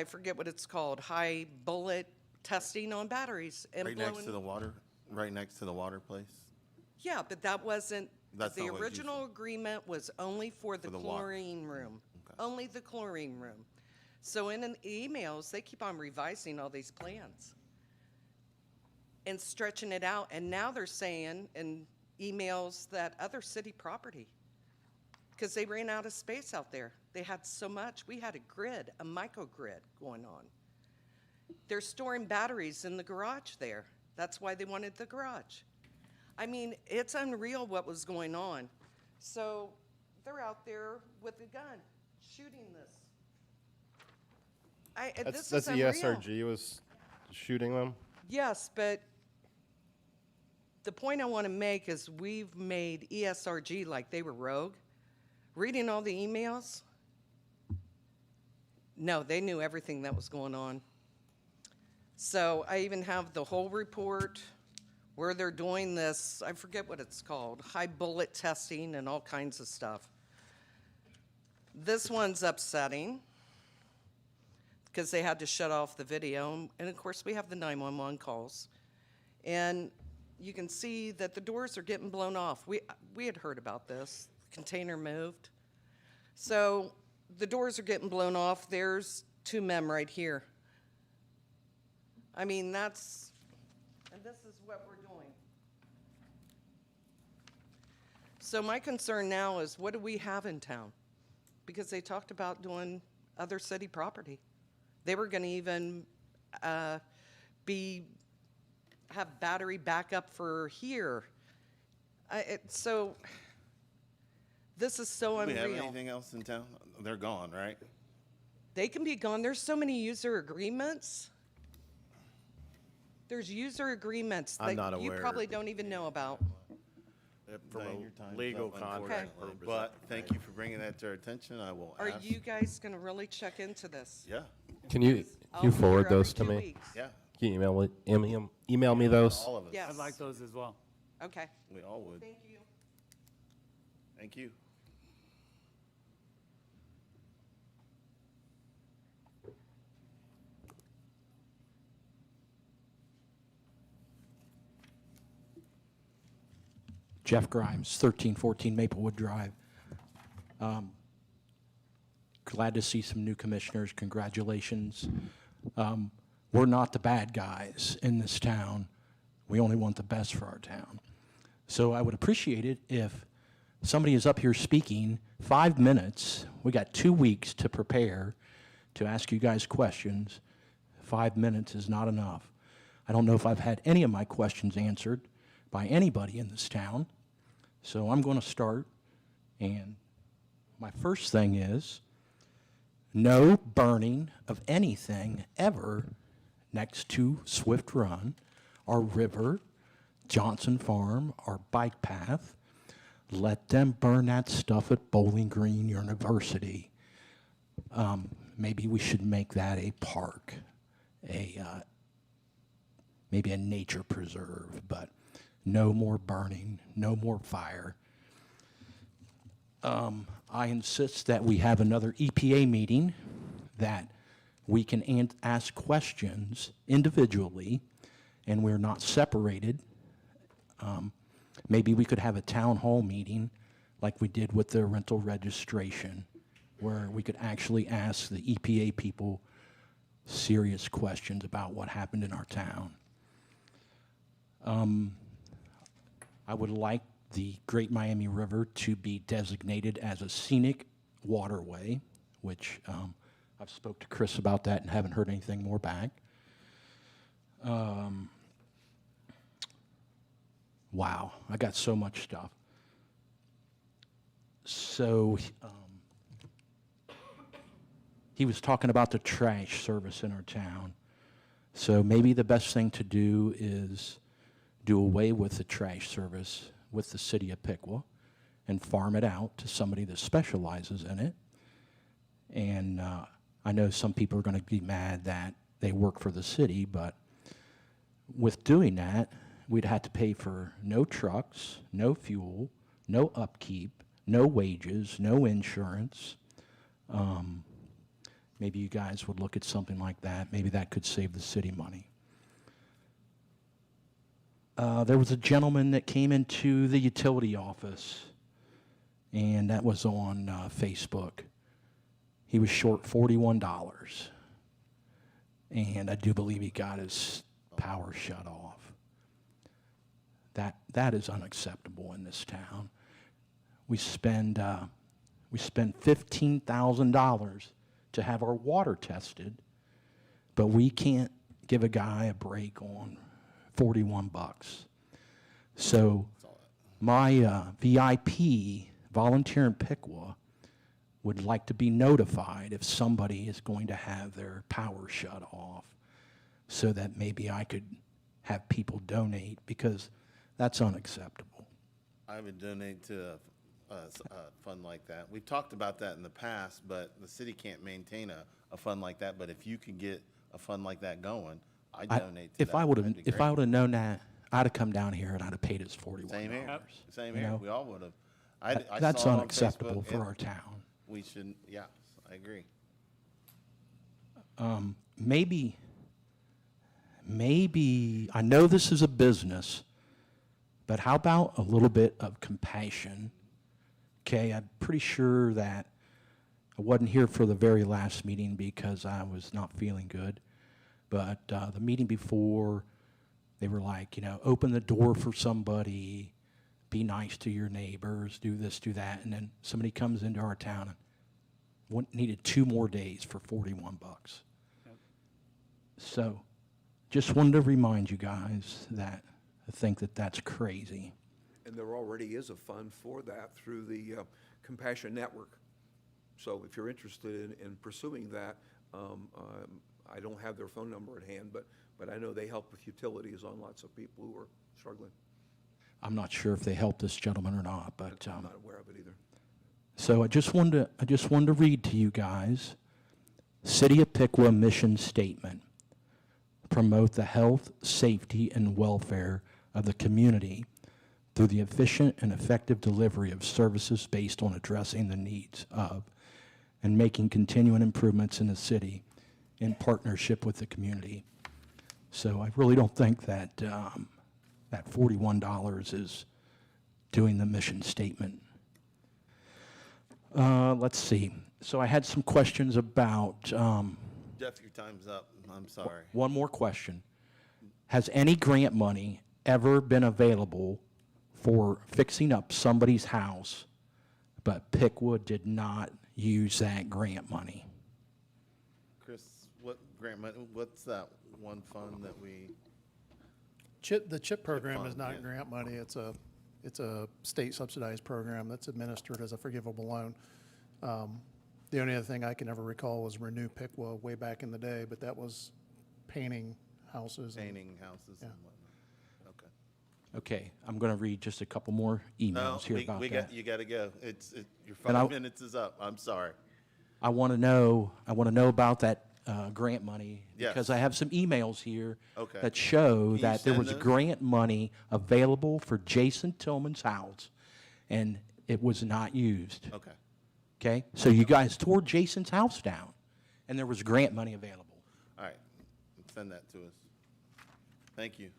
forget what it's called, high bullet testing on batteries. And Right next to the water, right next to the water place? Yeah, but that wasn't, That's the not what it's used original agreement was only for the For the water. chlorine room. Okay. Only the chlorine room. So in the emails, they keep on revising all these plans and stretching it out. And now they're saying in emails that other city property, because they ran out of space out there. They had so much. We had a grid, a microgrid going on. They're storing batteries in the garage there. That's why they wanted the garage. I mean, it's unreal what was going on. So they're out there with a gun shooting this. This That's is the unreal. ESRG was shooting them? Yes, but the point I want to make is we've made ESRG like they were rogue. Reading all the emails, no, they knew everything that was going on. So I even have the whole report where they're doing this, I forget what it's called, high bullet testing and all kinds of stuff. This one's upsetting because they had to shut off the video. And of course, we have the 911 calls. And you can see that the doors are getting blown off. We had heard about this. The container moved. So the doors are getting blown off. There's two men right here. I mean, and this is what we're doing. So my concern now is, what do we have in town? Because they talked about doing other city property. They were gonna even have battery backup for here. So, this is so Do we have unreal. anything else in town? They're gone, right? They can be gone. There's so many user agreements. There's user agreements I'm that not you aware. probably don't even know about. From Diane, a your time's legal up, contract unfortunately. purpose. But thank you for bringing that to our attention. I will Are ask. you guys gonna really check into this? Yeah, Can you I'll be forward here every those to 2 me? weeks. yeah. Can you email me those? All of us. Yes. I'd like those as well. Okay. We all would. Thank you. Thank you. Jeff Grimes, 1314 Maplewood Drive. Glad to see some new commissioners. Congratulations. We're not the bad guys in this town. We only want the best for our town. So I would appreciate it if somebody is up here speaking 5 minutes. We got 2 weeks to prepare to ask you guys questions. 5 minutes is not enough. I don't know if I've had any of my questions answered by anybody in this town. So I'm going to start, and my first thing is no burning of anything ever next to Swift Run, our river, Johnson Farm, our bike path. Let them burn that stuff at Bowling Green University. Maybe we should make that a park, maybe a nature preserve, but no more burning, no more fire. I insist that we have another EPA meeting, that we can ask questions individually, and we're not separated. Maybe we could have a town hall meeting like we did with the rental registration, where we could actually ask the EPA people serious questions about what happened in our town. I would like the Great Miami River to be designated as a scenic waterway, which I've spoke to Chris about that and haven't heard anything more back. Wow, I got so much stuff. So he was talking about the trash service in our town. So maybe the best thing to do is do away with the trash service with the city of Piqua and farm it out to somebody that specializes in it. And I know some people are going to be mad that they work for the city, but with doing that, we'd have to pay for no trucks, no fuel, no upkeep, no wages, no insurance. Maybe you guys would look at something like that. Maybe that could save the city money. There was a gentleman that came into the utility office, and that was on Facebook. He was short $41, and I do believe he got his power shut off. That is unacceptable in this town. We spend $15,000 to have our water tested, but we can't give a guy a break on $41. So my VIP volunteer in Piqua would like to be notified if somebody is going to have their power shut off, so that maybe I could have people donate, because that's unacceptable. I would donate to a fund like that. We've talked about that in the past, but the city can't maintain a fund like that. But if you can get a fund like that going, I donate to If that. I would have, That'd be if great. I would have known that, I'd have come down here and I'd have paid us $41. Same here. Same you here. know? We all would have. I That's saw it on unacceptable Facebook, for and our town. We shouldn't. Yeah, I agree. Maybe, I know this is a business, but how about a little bit of compassion? Okay, I'm pretty sure that I wasn't here for the very last meeting because I was not feeling good. but the meeting before, they were like, you know, open the door for somebody, be nice to your neighbors, do this, do that, and then somebody comes into our town and needed 2 more days for $41. So, just wanted to remind you guys that I think that that's crazy. And there already is a fund for that through the Compassion Network. So if you're interested in pursuing that, I don't have their phone number at hand, but I know they help with utilities on lots of people who are struggling. I'm not sure if they helped this gentleman or not, but I'm not aware of it either. so I just wanted to read to you guys, City of Piqua mission statement: promote the health, safety, and welfare of the community through the efficient and effective delivery of services based on addressing the needs of and making continuing improvements in the city in partnership with the community. So I really don't think that that $41 is doing the mission statement. Let's see. So I had some questions about, Jeff, your time's up. I'm sorry. one more question. Has any grant money ever been available for fixing up somebody's house, but Piqua did not use that grant money? Chris, what grant money, what's that one fund that we? The CHIP program is fund, not yeah. grant money. It's a state subsidized program that's administered as a forgivable loan. The only other thing I can ever recall was Renew Piqua way back in the day, but that was painting houses. Painting houses Yeah. and whatnot. Okay. Okay, I'm going to read just a couple more emails No, here about that. you gotta go. Your And I- 5 minutes is up. I'm sorry. I want to know about that grant money because Yes. I have some emails here Okay. that show Can you that there send was those? grant money available for Jason Tillman's house, and it was not used. Okay. Okay, so you guys tore Jason's house down, and there was grant money available. All right. Send that to us. Thank you.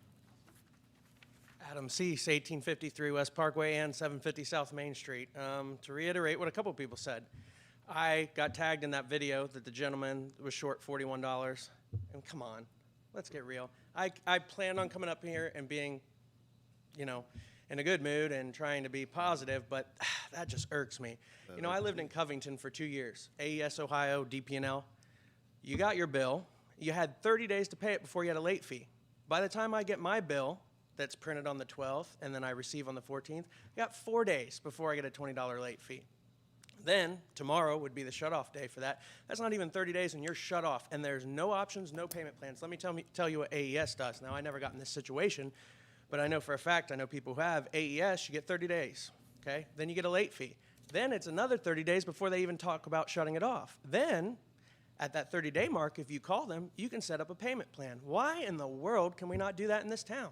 Adam Cease, 1853 West Parkway and 750 South Main Street. To reiterate what a couple people said, I got tagged in that video that the gentleman was short $41. And come on, let's get real. I planned on coming up here and being, you know, in a good mood and trying to be positive, but that just irks me. You know, I lived in Covington for 2 years, AES Ohio, DP&L. You got your bill. You had 30 days to pay it before you had a late fee. By the time I get my bill, that's printed on the 12th, and then I receive on the 14th, I got 4 days before I get a $20 late fee. Then, tomorrow would be the shut-off day for that. That's not even 30 days, and you're shut off, and there's no options, no payment plans. Let me tell you what AES does. Now, I never got in this situation, but I know for a fact, I know people who have AES, you get 30 days, okay? Then you get a late fee. Then it's another 30 days before they even talk about shutting it off. Then, at that 30-day mark, if you call them, you can set up a payment plan. Why in the world can we not do that in this town?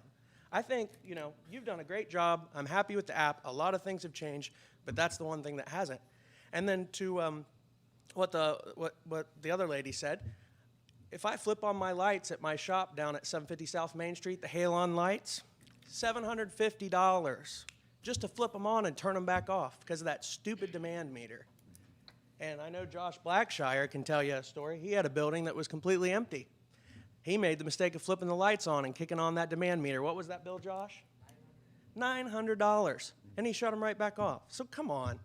I think, you know, you've done a great job. I'm happy with the app. A lot of things have changed, but that's the one thing that hasn't. And then to what the other lady said, if I flip on my lights at my shop down at 750 South Main Street, the halon lights, $750 just to flip them on and turn them back off because of that stupid demand meter. And I know Josh Blackshire can tell you a story. He had a building that was completely empty. He made the mistake of flipping the lights on and kicking on that demand meter. What was that bill, Josh? $900. And he shut them right back off. So come on.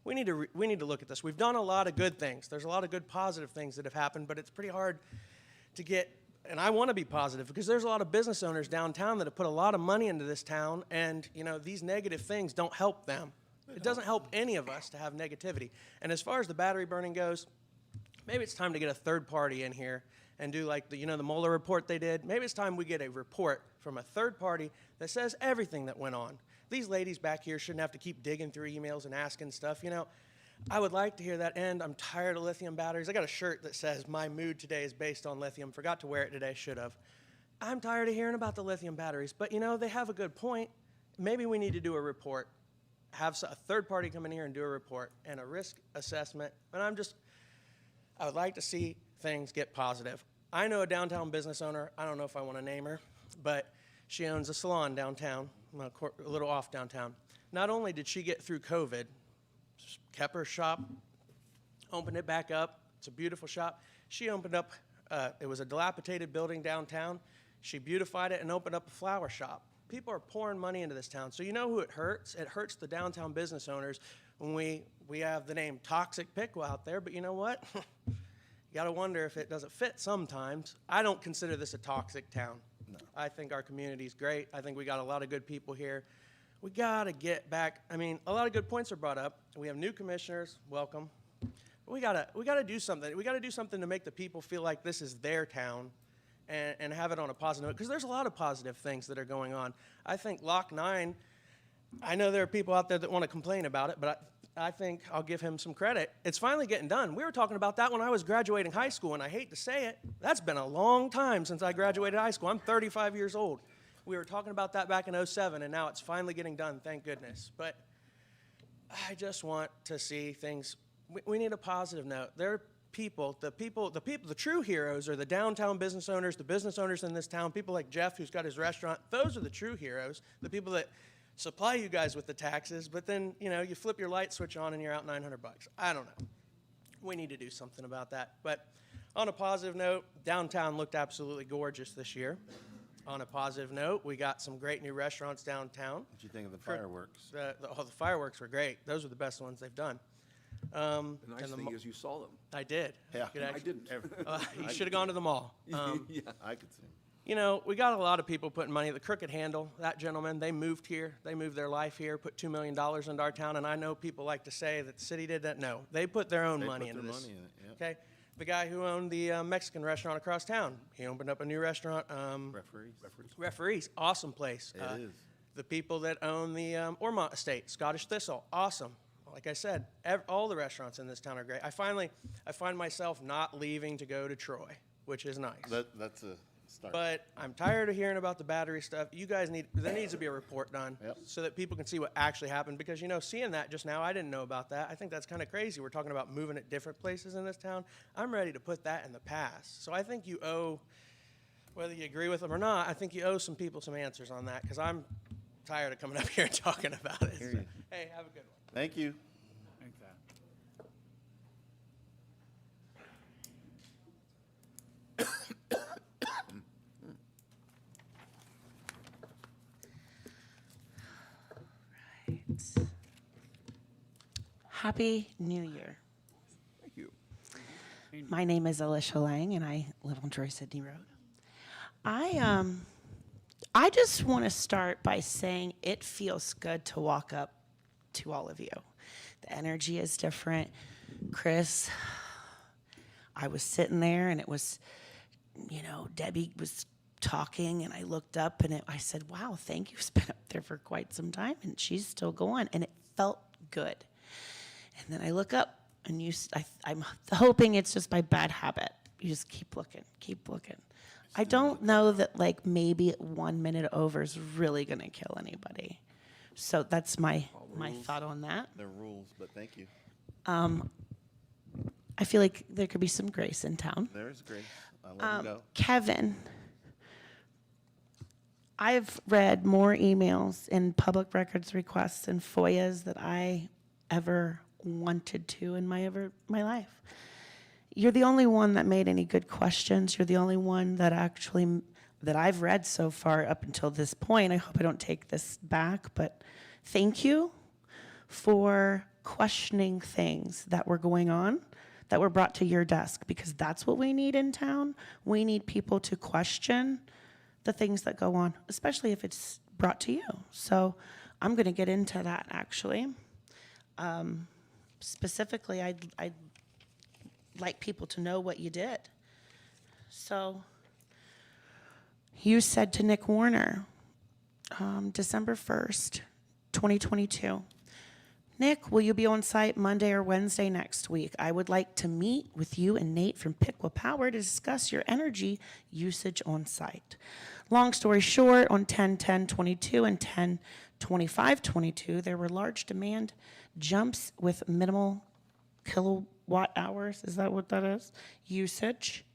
We need to look at this. We've done a lot of good things. There's a lot of good positive things that have happened, but it's pretty hard to get, and I want to be positive because there's a lot of business owners downtown that have put a lot of money into this town, and you know, these negative things don't help them. It doesn't help any of us to have negativity. And as far as the battery burning goes, maybe it's time to get a third party in here and do like the Mueller report they did. Maybe it's time we get a report from a third party that says everything that went on. These ladies back here shouldn't have to keep digging through emails and asking stuff. You know, I would like to hear that end. I'm tired of lithium batteries. I got a shirt that says my mood today is based on lithium. Forgot to wear it today, should have. I'm tired of hearing about the lithium batteries. But, you know, they have a good point. Maybe we need to do a report. Have a third party come in here and do a report and a risk assessment. And I would like to see things get positive. I know a downtown business owner. I don't know if I want to name her, but she owns a salon downtown, a little off downtown. Not only did she get through COVID, kept her shop, opened it back up. It's a beautiful shop. She opened up it was a dilapidated building downtown. She beautified it and opened up a flower shop. People are pouring money into this town. So you know who it hurts? It hurts the downtown business owners when we have the name Toxic Piqua out there. But you know what? You got to wonder if it doesn't fit sometimes. I don't consider this a toxic town. No. I think our community's great. I think we got a lot of good people here. We got to get back. I mean, a lot of good points are brought up. We have new commissioners. Welcome. But we gotta do something. We got to do something to make the people feel like this is their town and have it on a positive note, because there's a lot of positive things that are going on. I think Lock 9, I know there are people out there that want to complain about it, but I think I'll give him some credit. It's finally getting done. We were talking about that when I was graduating high school, and I hate to say it, that's been a long time since I graduated high school. I'm 35 years old. We were talking about that back in '07, and now it's finally getting done, thank goodness. But I just want to see things. We need a positive note. There are people, the true heroes are the downtown business owners, the business owners in this town, people like Jeff who's got his restaurant. Those are the true heroes, the people that supply you guys with the taxes, but then, you know, you flip your light switch on and you're out $900. I don't know. We need to do something about that. But on a positive note, downtown looked absolutely gorgeous this year. On a positive note, we got some great new restaurants downtown. What'd you think of the fireworks? The fireworks were great. Those were the best ones they've done. The nice thing is you saw them. I did. Yeah. I didn't. You should have gone to the mall. Yeah. I could see. You know, we got a lot of people putting money. The Crooked Handle, that gentleman, they moved here. They moved their life here, put $2 million into our town. And I know people like to say that the city did that. No, they put their own money into this. Money in it, yeah. Okay. The guy who owned the Mexican restaurant across town, he opened up a new restaurant. Referees, awesome place. It is. The people that own the Ormont Estate, Scottish Thistle, awesome. Like I said, all the restaurants in this town are great. I find myself not leaving to go to Troy, which is nice. That's a start. But I'm tired of hearing about the battery stuff. You guys there needs to be a report done so that people can see what actually happened. Because, you know, seeing that just now, I didn't know about that. I think that's kind of crazy. We're talking about moving at different places in this town. I'm ready to put that in the past. So I think you owe, whether you agree with them or not, I think you owe some people some answers on that, because I'm tired of coming up here and talking about it. So, hey, have a good one. Thank you. Thanks, Happy New Year. Thank you. My name is Alicia Lang, and I live on Troy Sydney Road. I just want to start by saying it feels good to walk up to all of you. The energy is different. Chris, I was sitting there, and it was, you know, Debbie was talking, and I looked up, and I said, wow, thank you. It's been up there for quite some time, and she's still going, and it felt good. And then I look up, and I'm hoping it's just my bad habit. You just keep looking, keep looking. I don't know that, like, maybe 1 minute over is really going to kill anybody. So that's my thought on that. They're rules, but thank you. I feel like there could be some grace in town. There's grace. I'll let you go. Kevin, I've read more emails and public records requests and FOIAs that I ever wanted to in my life. You're the only one that made any good questions. You're the only one that I've read so far up until this point. I hope I don't take this back, but thank you for questioning things that were going on, that were brought to your desk, because that's what we need in town. We need people to question the things that go on, especially if it's brought to you. So I'm going to get into that, actually. Specifically, I'd like people to know what you did. So you said to Nick Warner, December 1st, 2022, Nick, will you be on site Monday or Wednesday next week? I would like to meet with you and Nate from Piqua Power to discuss your energy usage on site. Long story short, on 10/10/22 and 10/25/22, there were large demand jumps with minimal kilowatt hours, is that what that is? Usage.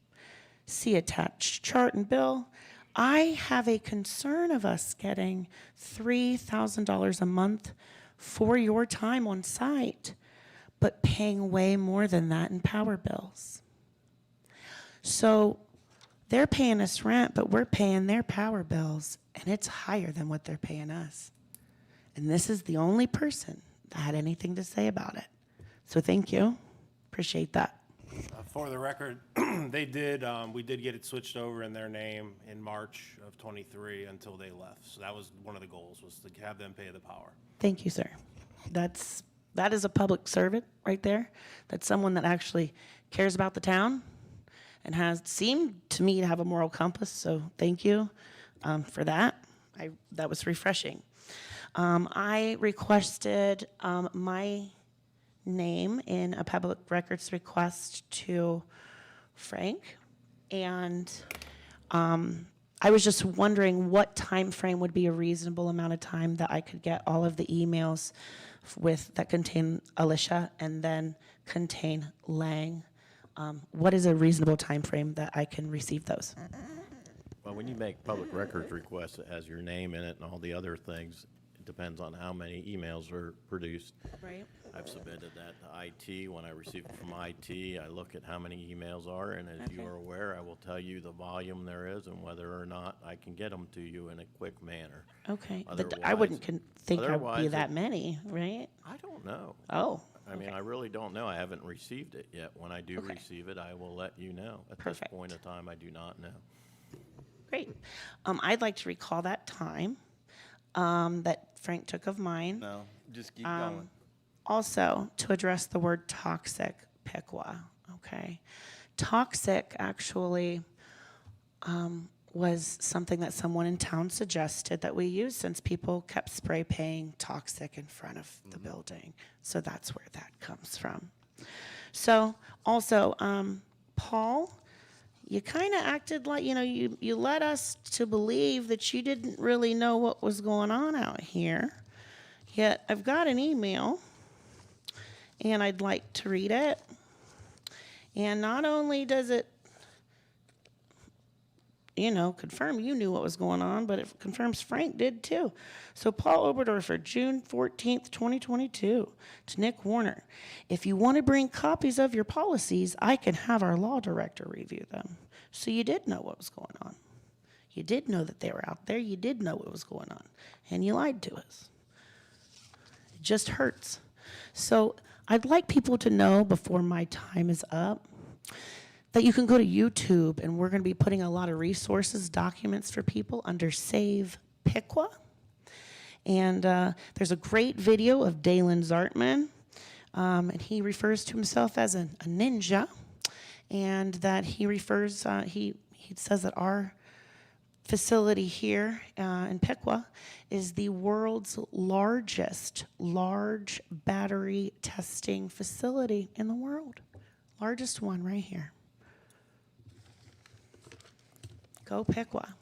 See attached chart and bill. I have a concern of us getting $3,000 a month for your time on site, but paying way more than that in power bills. So They're paying us rent, but we're paying their power bills, and it's higher than what they're paying us. And this is the only person that had anything to say about it. So thank you. Appreciate that. For the record, we did get it switched over in their name in March of '23 until they left. So that was one of the goals, was to have them pay the power. Thank you, sir. That is a public servant right there. That's someone that actually cares about the town and has seemed to me to have a moral compass. So thank you for that. That was refreshing. I requested my name in a public records request to Frank, and I was just wondering what time frame would be a reasonable amount of time that I could get all of the emails that contain Alicia and then contain Lang. What is a reasonable time frame that I can receive those? Well, when you make public records requests, it has your name in it and all the other things. It depends on how many emails are produced. Right. I've submitted that to IT. When I receive it from IT, I look at how many emails are, and as you Okay. are aware, I will tell you the volume there is and whether or not I can get them to you in a quick manner. Okay, but I Otherwise- wouldn't think I'd be otherwise that it- many, right? I don't know. Oh, I mean, I really don't know. I haven't received it yet. When I do Okay. receive it, I will let you know. At Perfect. this point in time, I do not know. Great. I'd like to recall that time that Frank took of mine. No, just keep going. Also, to address the word toxic, Piqua, okay? Toxic actually was something that someone in town suggested that we use since people kept spray painting toxic in front of the building. So that's where that comes from. So also, Paul, you kind of acted like, you led us to believe that you didn't really know what was going on out here. Yet I've got an email, and I'd like to read it. And not only does it, confirm you knew what was going on, but it confirms Frank did too. So Paul Oberdorfer, June 14th, 2022, to Nick Warner. If you want to bring copies of your policies, I can have our law director review them. So you did know what was going on. You did know that they were out there. You did know what was going on. And you lied to us. It just hurts. So I'd like people to know before my time is up that you can go to YouTube, and we're going to be putting a lot of resources, documents for people under Save Piqua. And there's a great video of Dalen Zartman, and he refers to himself as a ninja, and that he says that our facility here in Piqua is the world's largest large battery testing facility in the world. Largest one right here. Go Piqua.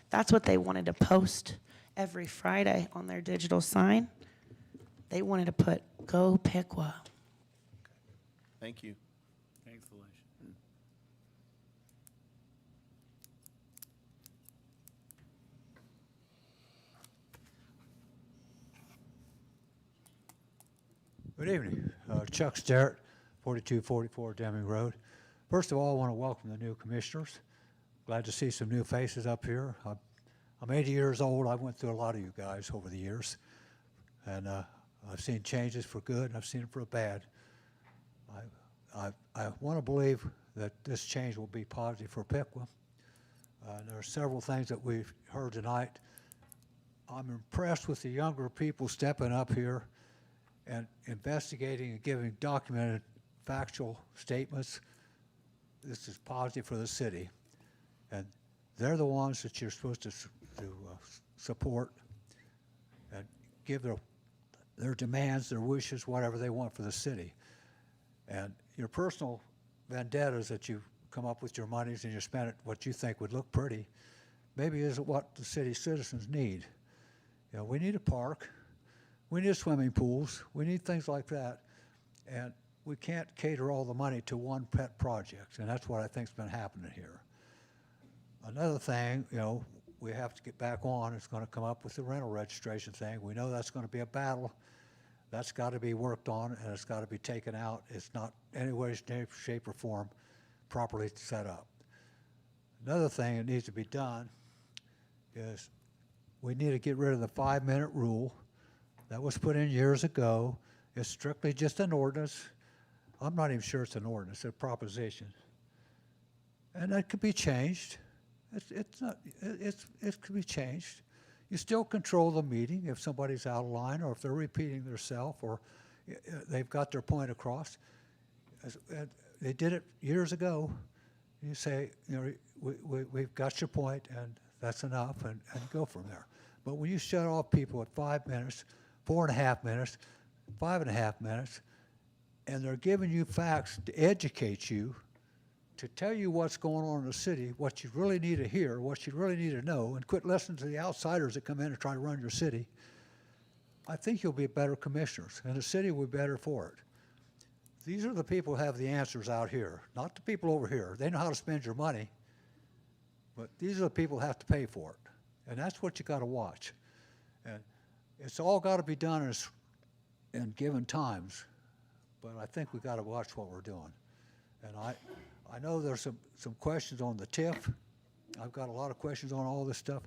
That's what they wanted to post every Friday on their digital sign. They wanted to put Go Piqua. Thank you. Thanks, Alicia. Good evening. Chuck Sterrett, 4244 Deming Road. First of all, I want to welcome the new commissioners. Glad to see some new faces up here. I'm 80 years old. I went through a lot of you guys over the years. And I've seen changes for good, and I've seen them for bad. I want to believe that this change will be positive for Piqua. There are several things that we've heard tonight. I'm impressed with the younger people stepping up here and investigating and giving documented factual statements. This is positive for the city. And they're the ones that you're supposed to support and give their demands, their wishes, whatever they want for the city. And your personal vendettas that you come up with your monies and you spend it what you think would look pretty, maybe isn't what the city citizens need. We need a park. We need swimming pools. We need things like that. And we can't cater all the money to one pet project, and that's what I think's been happening here. Another thing, we have to get back on is going to come up with the rental registration thing. We know that's going to be a battle. That's got to be worked on, and it's got to be taken out. It's not any way, shape, or form properly set up. Another thing that needs to be done is we need to get rid of the 5-minute rule that was put in years ago. It's strictly just an ordinance. I'm not even sure it's an ordinance, it's a proposition. And that could be changed. It could be changed. You still control the meeting if somebody's out of line or if they're repeating themselves or they've got their point across. They did it years ago. You say, we've got your point and that's enough and go from there. But when you shut off people at 5 minutes, 4.5 minutes, 5.5 minutes, and they're giving you facts to educate you, to tell you what's going on in the city, what you really need to hear, what you really need to know, and quit listening to the outsiders that come in and try to run your city, I think you'll be better commissioners, and the city will be better for it. These are the people who have the answers out here, not the people over here. They know how to spend your money, but these are the people who have to pay for it, and that's what you got to watch. And it's all got to be done in given times, but I think we got to watch what we're doing. And I know there's some questions on the TIF. I've got a lot of questions on all this stuff,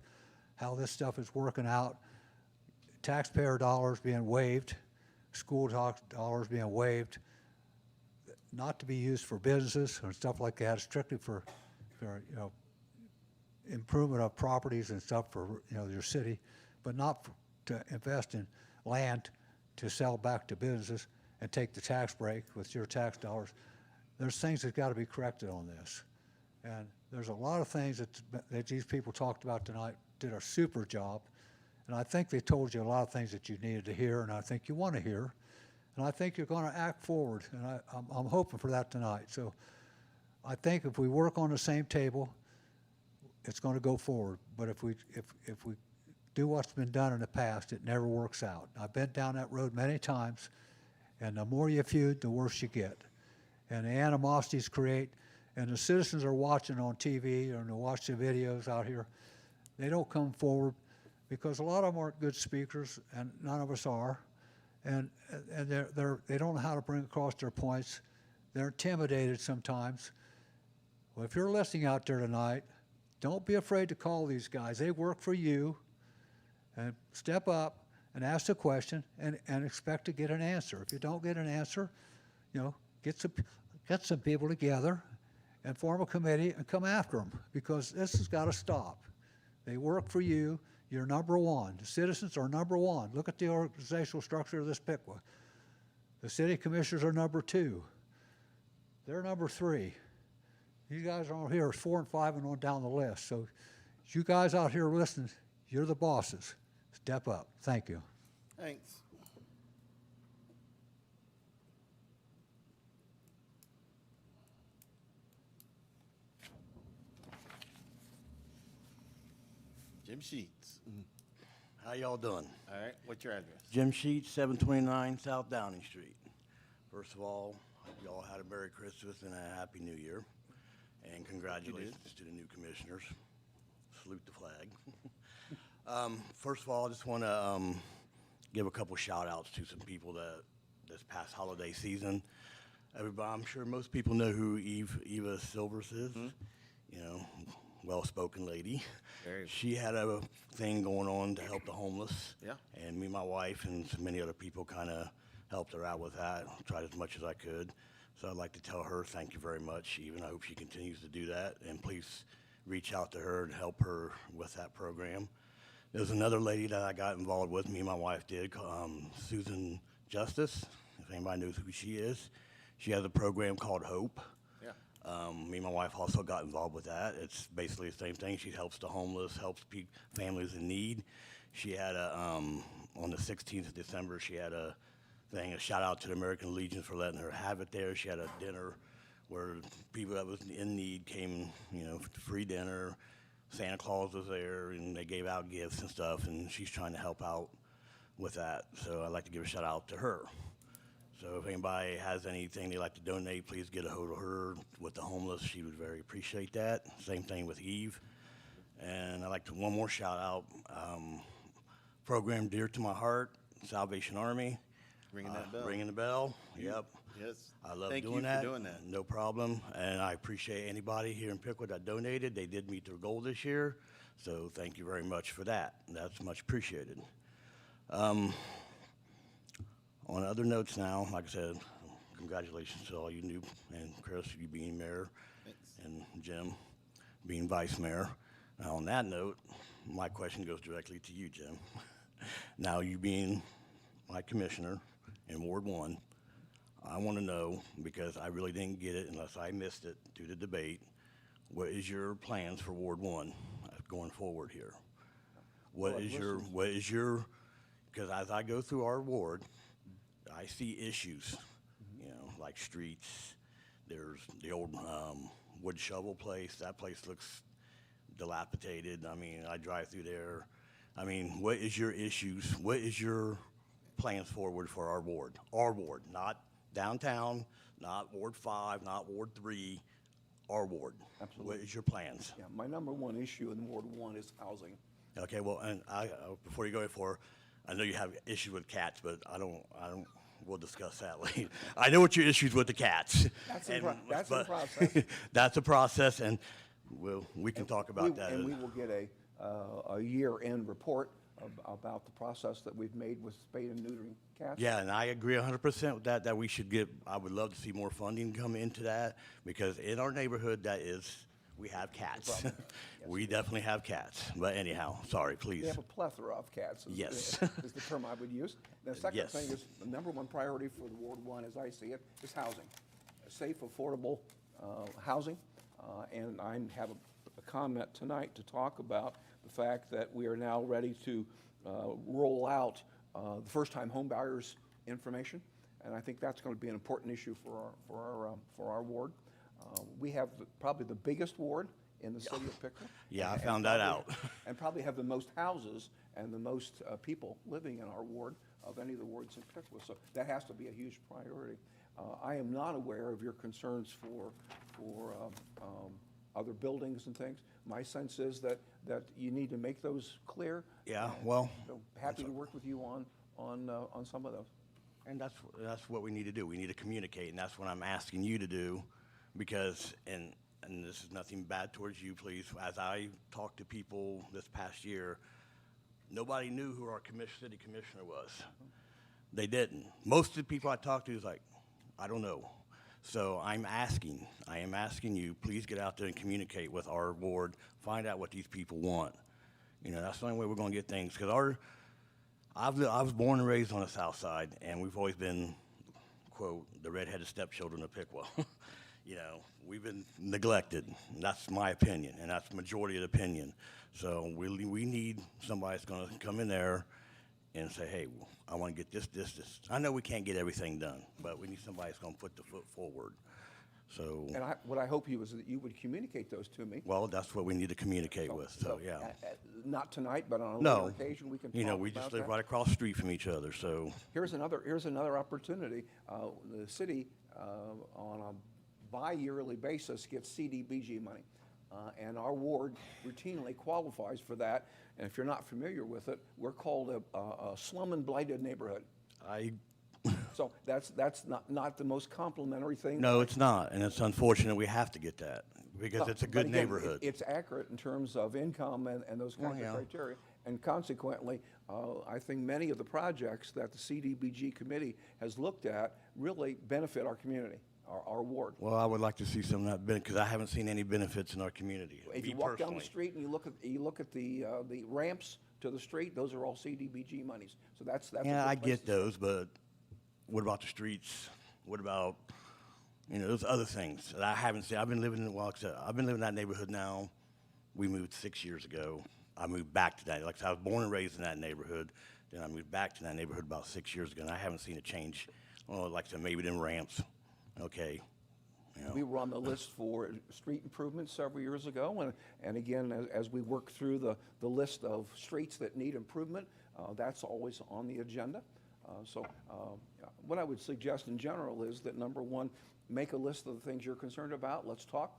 how this stuff is working out. Taxpayer dollars being waived, school dollars being waived, not to be used for businesses or stuff like that, strictly for improvement of properties and stuff for your city, but not to invest in land to sell back to businesses and take the tax break with your tax dollars. There's things that got to be corrected on this. And there's a lot of things that these people talked about tonight, did a super job. And I think they told you a lot of things that you needed to hear, and I think you want to hear. And I think you're going to act forward, and I'm hoping for that tonight. So I think if we work on the same table, it's going to go forward. But if we do what's been done in the past, it never works out. I've been down that road many times, and the more you feud, the worse you get. And the animosities create, and the citizens are watching on TV or they watch the videos out here. They don't come forward because a lot of them aren't good speakers, and none of us are. And they don't know how to bring across their points. They're intimidated sometimes. Well, if you're listening out there tonight, don't be afraid to call these guys. They work for you. And step up and ask a question and expect to get an answer. If you don't get an answer, get some people together and form a committee and come after them, because this has got to stop. They work for you. You're number one. The citizens are number one. Look at the organizational structure of this Piqua. The city commissioners are number 2. They're number 3. You guys are here, 4 and 5 and on down the list. So you guys out here listening, you're the bosses. Step up. Thank you. Thanks. Jim Sheets. How y'all doing? All right, what's your address? Jim Sheets, 729 South Downing Street. First of all, hope y'all had a Merry Christmas and a Happy New Year. And congratulations to the new commissioners. Salute the flag. First of all, I just want to give a couple shout outs to some people that this past holiday season. Everybody, I'm sure most people know who Eva Silvers is. Well-spoken lady. She had a thing going on to help the homeless. Yeah. And me and my wife and so many other people kind of helped her out with that. Tried as much as I could. So I'd like to tell her thank you very much, Eva. I hope she continues to do that. And please reach out to her and help her with that program. There's another lady that I got involved with, me and my wife did, Susan Justice, if anybody knows who she is. She has a program called Hope. Me and my wife also got involved with that. It's basically the same thing. She helps the homeless, helps families in need. She had on the 16th of December, she had a thing, a shout out to the American Legion for letting her have it there. She had a dinner where people that was in need came, free dinner. Santa Claus was there, and they gave out gifts and stuff, and she's trying to help out with that. So I'd like to give a shout out to her. So if anybody has anything they'd like to donate, please get a hold of her with the homeless. She would very appreciate that. Same thing with Eve. And I'd like to one more shout out. Program dear to my heart, Salvation Army. Ringing that bell. Ringing the bell, yep. Yes. I love Thank you doing for that. doing that. No problem. And I appreciate anybody here in Piqua that donated. They did meet their goal this year. So thank you very much for that. That's much appreciated. On other notes now, like I said, congratulations to all you new, and Chris, you being mayor, and Jim being vice mayor. Now, on that note, my question goes directly to you, Jim. Now, you being my commissioner in Ward 1, I want to know, because I really didn't get it unless I missed it through the debate, what is your plans for Ward 1 going forward here? What is your, because as I go through our ward, I see issues, you know, like streets. There's the old wood shovel place. That place looks dilapidated. I mean, I drive through there. I mean, what is your issues? What is your plans forward for our ward? Our ward, not downtown, not Ward 5, not Ward 3, our ward. Absolutely. What is your plans? Yeah, my number one issue in Ward 1 is housing. Okay, well, and before you go for, I know you have issues with cats, but I don't, we'll discuss that later. I know what your issues with the cats. That's in but process. That's a process, and we can talk about that. And we will get a year-end report about the process that we've made with spay and neutering cats. Yeah, and I agree 100% with that we should get, I would love to see more funding come into that, because in our neighborhood, we have cats. We definitely have cats. But anyhow, sorry, please. We have a plethora of cats. Yes. Is the term I would use. The second Yes. thing is, the number one priority for the Ward 1, as I see it, is housing. Safe, affordable housing. And I have a comment tonight to talk about the fact that we are now ready to roll out the first-time home buyers information. And I think that's going to be an important issue for our ward. We have probably the biggest ward in the city of Piqua. Yeah, I found that out. And probably have the most houses and the most people living in our ward of any of the wards in Piqua. So that has to be a huge priority. I am not aware of your concerns for other buildings and things. My sense is that you need to make those clear. Yeah, well. So happy to work with you on some of those. And that's what we need to do. We need to communicate, and that's what I'm asking you to do, because, and this is nothing bad towards you, please. As I talked to people this past year, nobody knew who our city commissioner was. They didn't. Most of the people I talked to was like, I don't know. So I am asking you, please get out there and communicate with our ward, find out what these people want. You know, that's the only way we're going to get things, because I was born and raised on the south side, and we've always been, quote, the redheaded stepchildren of Piqua. You know, we've been neglected. And that's my opinion, and that's the majority of the opinion. So we need somebody that's going to come in there and say, hey, I want to get this. I know we can't get everything done, but we need somebody that's going to put the foot forward. So. And what I hope is that you would communicate those to me. Well, that's what we need to communicate with, so yeah. Not tonight, but on a later occasion, we can talk about that. You know, we just live right across the street from each other, so. Here's another opportunity. The city, on a bi-yearly basis, gets CDBG money. And our ward routinely qualifies for that. And if you're not familiar with it, we're called a slum and blighted neighborhood. So that's not the most complimentary thing. No, it's not, and it's unfortunate we have to get that, because it's a good But again, neighborhood. It's accurate in terms of income and those kinds of criteria. And consequently, I think many of the projects that the CDBG committee has looked at really benefit our community, our ward. Well, I would like to see some of that, because I haven't seen any benefits in our community. If you walk down the street and you look at the ramps to the street, those are all CDBG monies. So that's a Yeah, good I place get to start. those, but what about the streets? What about, you know, those other things that I haven't seen? I've been living in that neighborhood now. We moved 6 years ago. I moved back to that. Like I said, I was born and raised in that neighborhood. Then I moved back to that neighborhood about 6 years ago, and I haven't seen a change. Well, like I said, maybe them ramps. Okay. You know. We were on the list for street improvements several years ago, and again, as we work through the list of streets that need improvement, that's always on the agenda. So what I would suggest in general is that, number one, make a list of the things you're concerned about. Let's talk,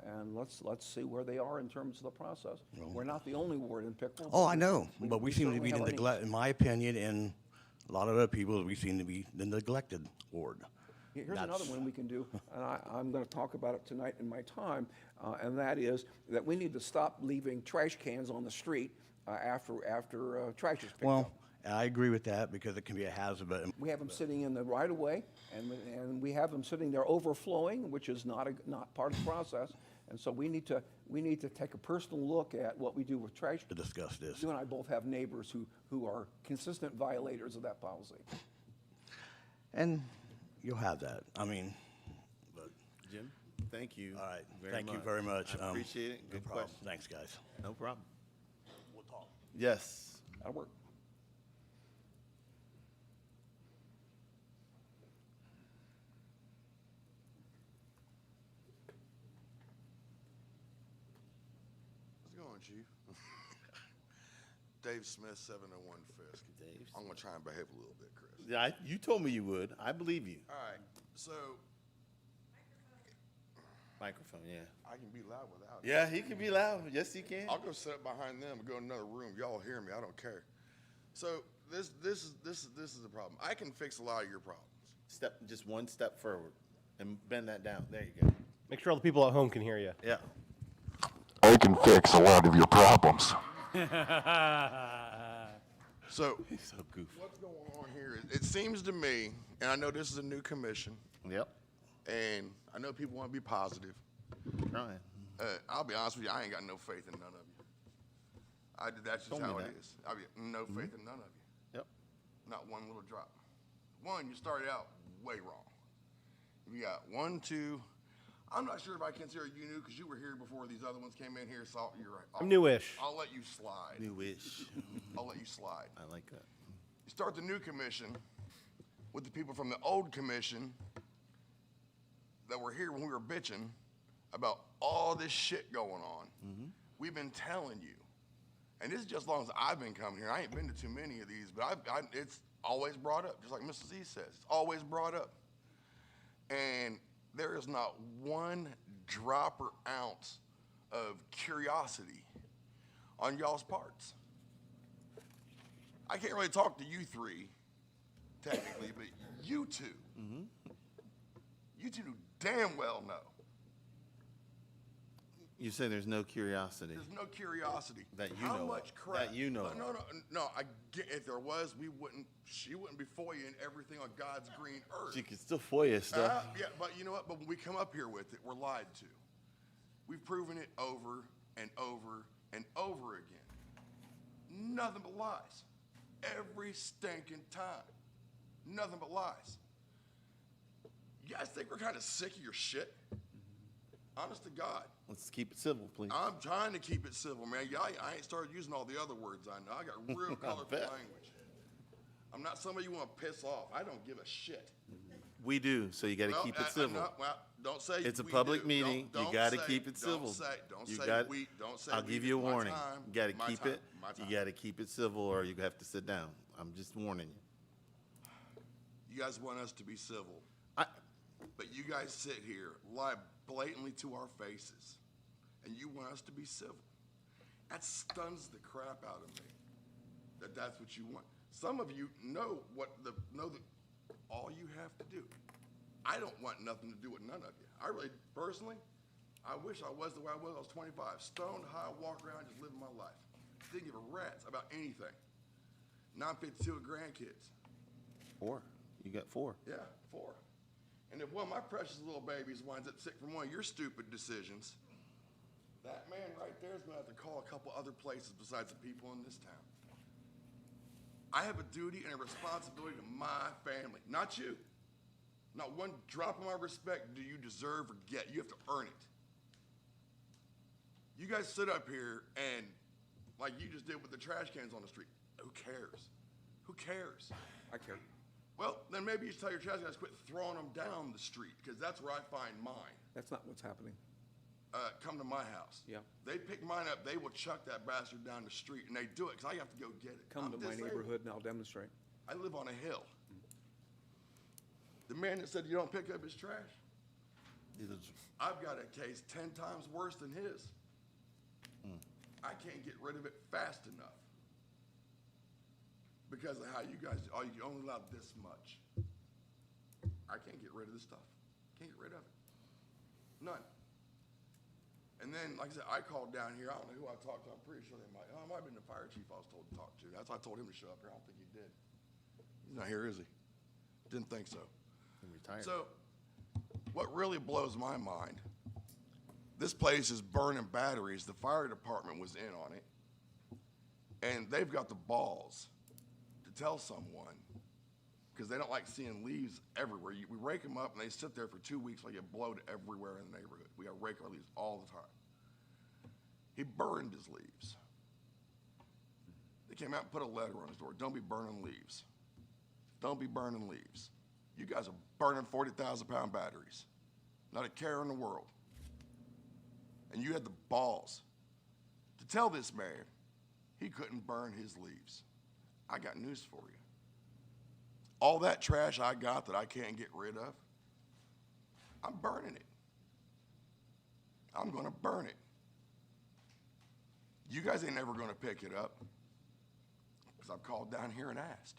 and let's see where they are in terms of the process. We're not the only ward in Piqua. Oh, I know, but we seem to certainly be have in my opinion, and a lot of other people, we seem to be the neglected ward. Here's another That's- one we can do, and I'm going to talk about it tonight in my time, and that is that we need to stop leaving trash cans on the street after trash is picked up. Well, I agree with that because it can be a hazard, but We have them sitting in the right of way, and we have them sitting there overflowing, which is not part of the process. And so we need to take a personal look at what we do with trash. to discuss this. You and I both have neighbors who are consistent violators of that policy. And you'll have that. I mean, but, Jim, thank you. all right, very thank you much. very much. I appreciate it. No Good problem. question. Thanks, guys. No problem. We'll talk. Yes. That'll work. How's it going, Chief? Dave Smith, 701 Fisk. Dave. I'm going to try and behave a little bit, Chris. Yeah, you told me you would. I believe you. All right, so Microphone, yeah. I can be loud without it. Yeah, he can be loud. Yes, he can. I'll go sit up behind them and go in another room. Y'all hear me. I don't care. So this is the problem. I can fix a lot of your problems. Just one step forward and bend that down. There you go. Make sure all the people at home can hear you. Yeah. I can fix a lot of your problems. So He's so goofy. what's going on here? It seems to me, and I know this is a new commission, Yep. and I know people want to be positive. Trying. I'll be honest with you, I ain't got no faith in none of you. That's just Told me how it that. is. I mean, no faith in none of you. Yep. Not one little drop. One, you started out way wrong. You got 1, 2. I'm not sure if I consider you new because you were here before these other ones came in here. So you're right. I'm newish. I'll let you slide. Newish. I'll let you slide. I like that. You start the new commission with the people from the old commission that were here when we were bitching about all this shit going on. We've been telling you, and this is just as long as I've been coming here. I ain't been to too many of these, but it's always brought up, just like Mrs. E says. It's always brought up. And there is not one drop or ounce of curiosity on y'all's parts. I can't really talk to you three, technically, but you two, you two damn well know. You say there's no curiosity. There's no curiosity. That you How know much of. crap? That you know of. No. I get, if there was, she wouldn't be foiling everything on God's green earth. She can still FOIA stuff. Yeah, but you know what? But when we come up here with it, we're lied to. We've proven it over and over and over again. Nothing but lies. Every stinking time. Nothing but lies. You guys think we're kind of sick of your shit? Honest to God. Let's keep it civil, please. I'm trying to keep it civil, man. I ain't started using all the other words I know. I got real colorful bet. language. I'm not somebody you want to piss off. I don't give a shit. We do, so you got to Well, keep it civil. Don't say It's a we public do. meeting. Don't You got to say- keep it civil. Don't You say got- we. Don't say I'll we. give you a My warning. time, You got to my keep time, it. my You time. got to keep it civil, or you have to sit down. I'm just warning you. You guys want us to be civil, I, but you guys sit here, lie blatantly to our faces, and you want us to be civil. That stuns the crap out of me. That's what you want. Some of you know that all you have to do. I don't want nothing to do with none of you. I really, personally, I wish I was the way I was. I was 25, stoned high, walk around, just living my life. Didn't give a rat's about anything. Now I'm 52 with grandkids. 4. You got 4. Yeah, 4. And if one of my precious little babies winds up sick from one of your stupid decisions, that man right there is going to have to call a couple other places besides the people in this town. I have a duty and a responsibility to my family, not you. Not one drop of my respect do you deserve or get. You have to earn it. You guys sit up here and, like you just did with the trash cans on the street, who cares? Who cares? I care. Well, then maybe you should tell your trash guys quit throwing them down the street, because that's where I find mine. That's not what's happening. Come to my house. Yeah. They pick mine up, they will chuck that bastard down the street, and they do it because I have to go get it. Come I'm to my disabled. neighborhood and I'll demonstrate. I live on a hill. The man that said you don't pick up his trash, I've got a case 10 times worse than his. I can't get rid of it fast enough because of how you guys, you only allow this much. I can't get rid of this stuff. Can't get rid of it. None. And then, like I said, I called down here. I don't know who I talked to. I'm pretty sure they might. Oh, it might have been the fire chief I was told to talk to. That's why I told him to show up here. I don't think he did. He's not here, is he? Didn't think so. He retired. So, what really blows my mind, this place is burning batteries. The fire department was in on it. And they've got the balls to tell someone, because they don't like seeing leaves everywhere. We rake them up and they sit there for 2 weeks like it blowed everywhere in the neighborhood. We got to rake our leaves all the time. He burned his leaves. They came out and put a letter on his door. Don't be burning leaves. Don't be burning leaves. You guys are burning 40,000-pound batteries. Not a care in the world. And you had the balls to tell this man he couldn't burn his leaves. I got news for you. All that trash I got that I can't get rid of, I'm burning it. I'm gonna burn it. You guys ain't never gonna pick it up because I've called down here and asked.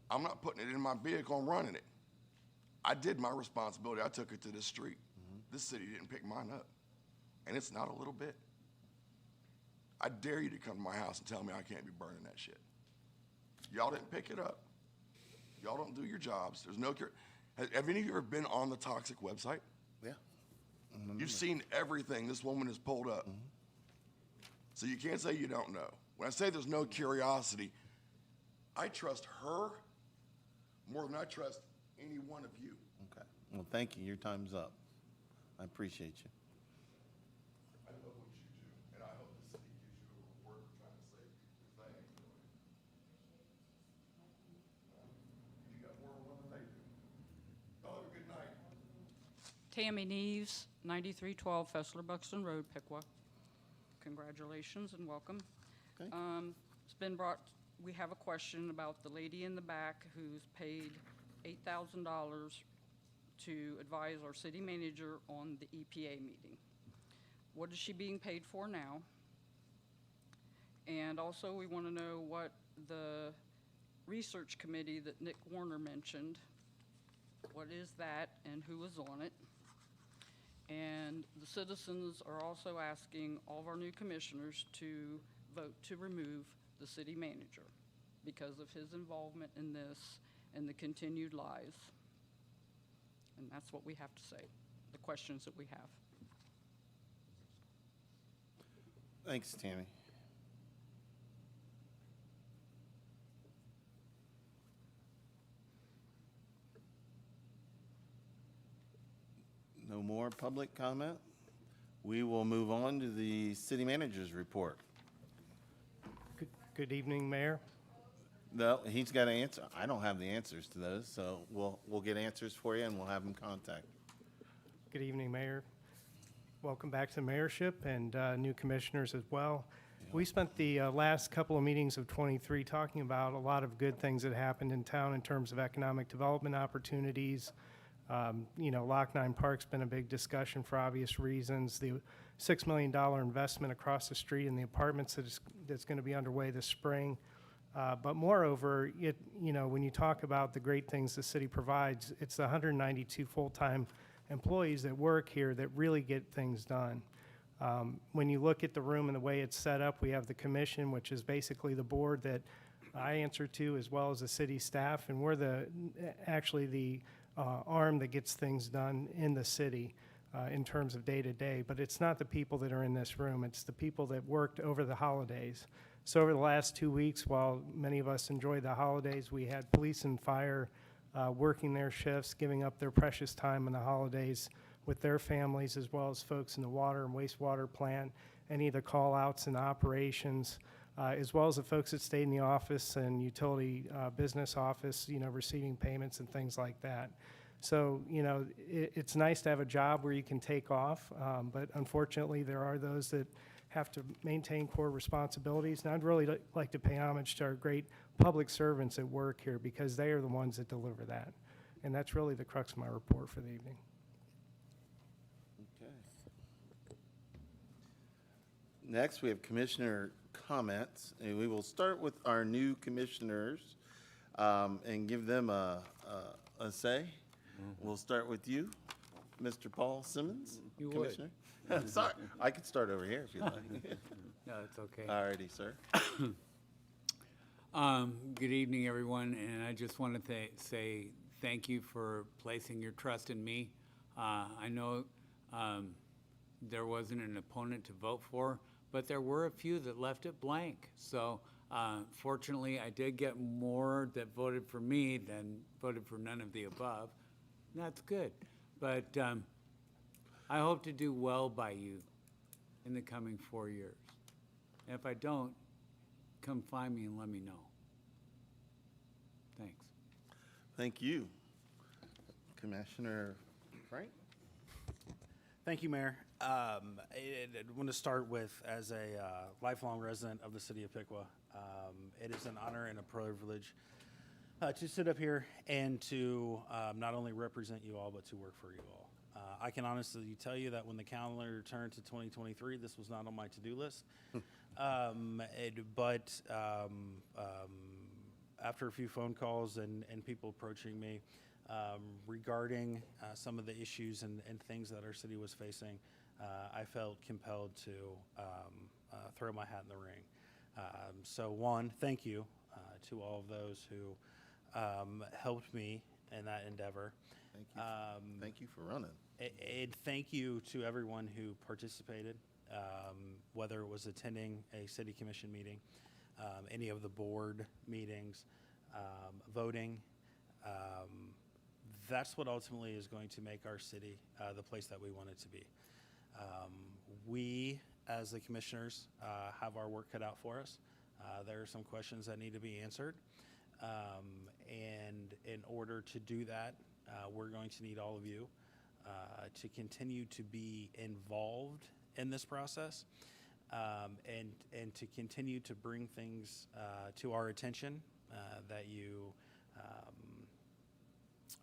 I'm not putting it in my vehicle and running it. I did my responsibility. I took it to this street. This city didn't pick mine up, and it's not a little bit. I dare you to come to my house and tell me I can't be burning that shit. Y'all didn't pick it up. Y'all don't do your jobs. There's no cure. Have any of you ever been on the toxic website? Yeah. You've seen everything this woman has pulled up. So you can't say you don't know. When I say there's no curiosity, I trust her more than I trust any one of you. Okay. Well, thank you. Your time's up. I appreciate you. I love what you do, and I hope the city gives you a reward for trying to save you, because they ain't doing it. You got more of one than they do. Y'all have a good night. Tammy Neves, 9312 Fessler Buxton Road, Piqua. Congratulations and welcome. Okay. It's been brought, we have a question about the lady in the back who's paid $8,000 to advise our city manager on the EPA meeting. What is she being paid for now? And also, we want to know what the research committee that Nick Warner mentioned, what is that and who is on it? And the citizens are also asking all of our new commissioners to vote to remove the city manager because of his involvement in this and the continued lies. And that's what we have to say, the questions that we have. Thanks, Tammy. No more public comment? We will move on to the city manager's report. Good evening, Mayor. No, he's got to answer. I don't have the answers to those, so we'll get answers for you and we'll have him contact. Good evening, Mayor. Welcome back to the mayorship and new commissioners as well. We spent the last couple of meetings of 23 talking about a lot of good things that happened in town in terms of economic development opportunities. You know, Lock 9 Park's been a big discussion for obvious reasons. The $6 million investment across the street in the apartments that's going to be underway this spring. But moreover, you know, when you talk about the great things the city provides, it's the 192 full-time employees that work here that really get things done. When you look at the room and the way it's set up, we have the commission, which is basically the board that I answer to, as well as the city staff, and we're actually the arm that gets things done in the city in terms of day-to-day. But it's not the people that are in this room, it's the people that worked over the holidays. So over the last 2 weeks, while many of us enjoyed the holidays, we had police and fire working their shifts, giving up their precious time on the holidays with their families, as well as folks in the water and wastewater plant, any of the call-outs and operations, as well as the folks that stayed in the office and utility business office, you know, receiving payments and things like that. So, you know, it's nice to have a job where you can take off, but unfortunately there are those that have to maintain core responsibilities. And I'd really like to pay homage to our great public servants that work here, because they are the ones that deliver that. And that's really the crux of my report for the evening. Okay. Next, we have commissioner comments, and we will start with our new commissioners. and give them a say. We'll start with you, Mr. Paul Simmons, You would. Commissioner. Sorry, I could start over here if you'd like. No, it's okay. All righty, sir. Good evening, everyone, and I just want to say thank you for placing your trust in me. I know there wasn't an opponent to vote for, but there were a few that left it blank. So fortunately, I did get more that voted for me than voted for none of the above. And that's good. But I hope to do well by you in the coming 4 years. And if I don't, come find me and let me know. Thanks. Thank you. Commissioner Frank? Thank you, Mayor. I want to start with, as a lifelong resident of the city of Piqua, it is an honor and a privilege to sit up here and to not only represent you all, but to work for you all. I can honestly tell you that when the calendar turned to 2023, this was not on my to-do list. But after a few phone calls and people approaching me regarding some of the issues and things that our city was facing, I felt compelled to throw my hat in the ring. So one, thank you to all of those who helped me in that endeavor. Thank you. Thank you for running. And thank you to everyone who participated, whether it was attending a city commission meeting, any of the board meetings, voting. That's what ultimately is going to make our city the place that we want it to be. We, as the commissioners, have our work cut out for us. There are some questions that need to be answered. And in order to do that, we're going to need all of you to continue to be involved in this process, and to continue to bring things to our attention that you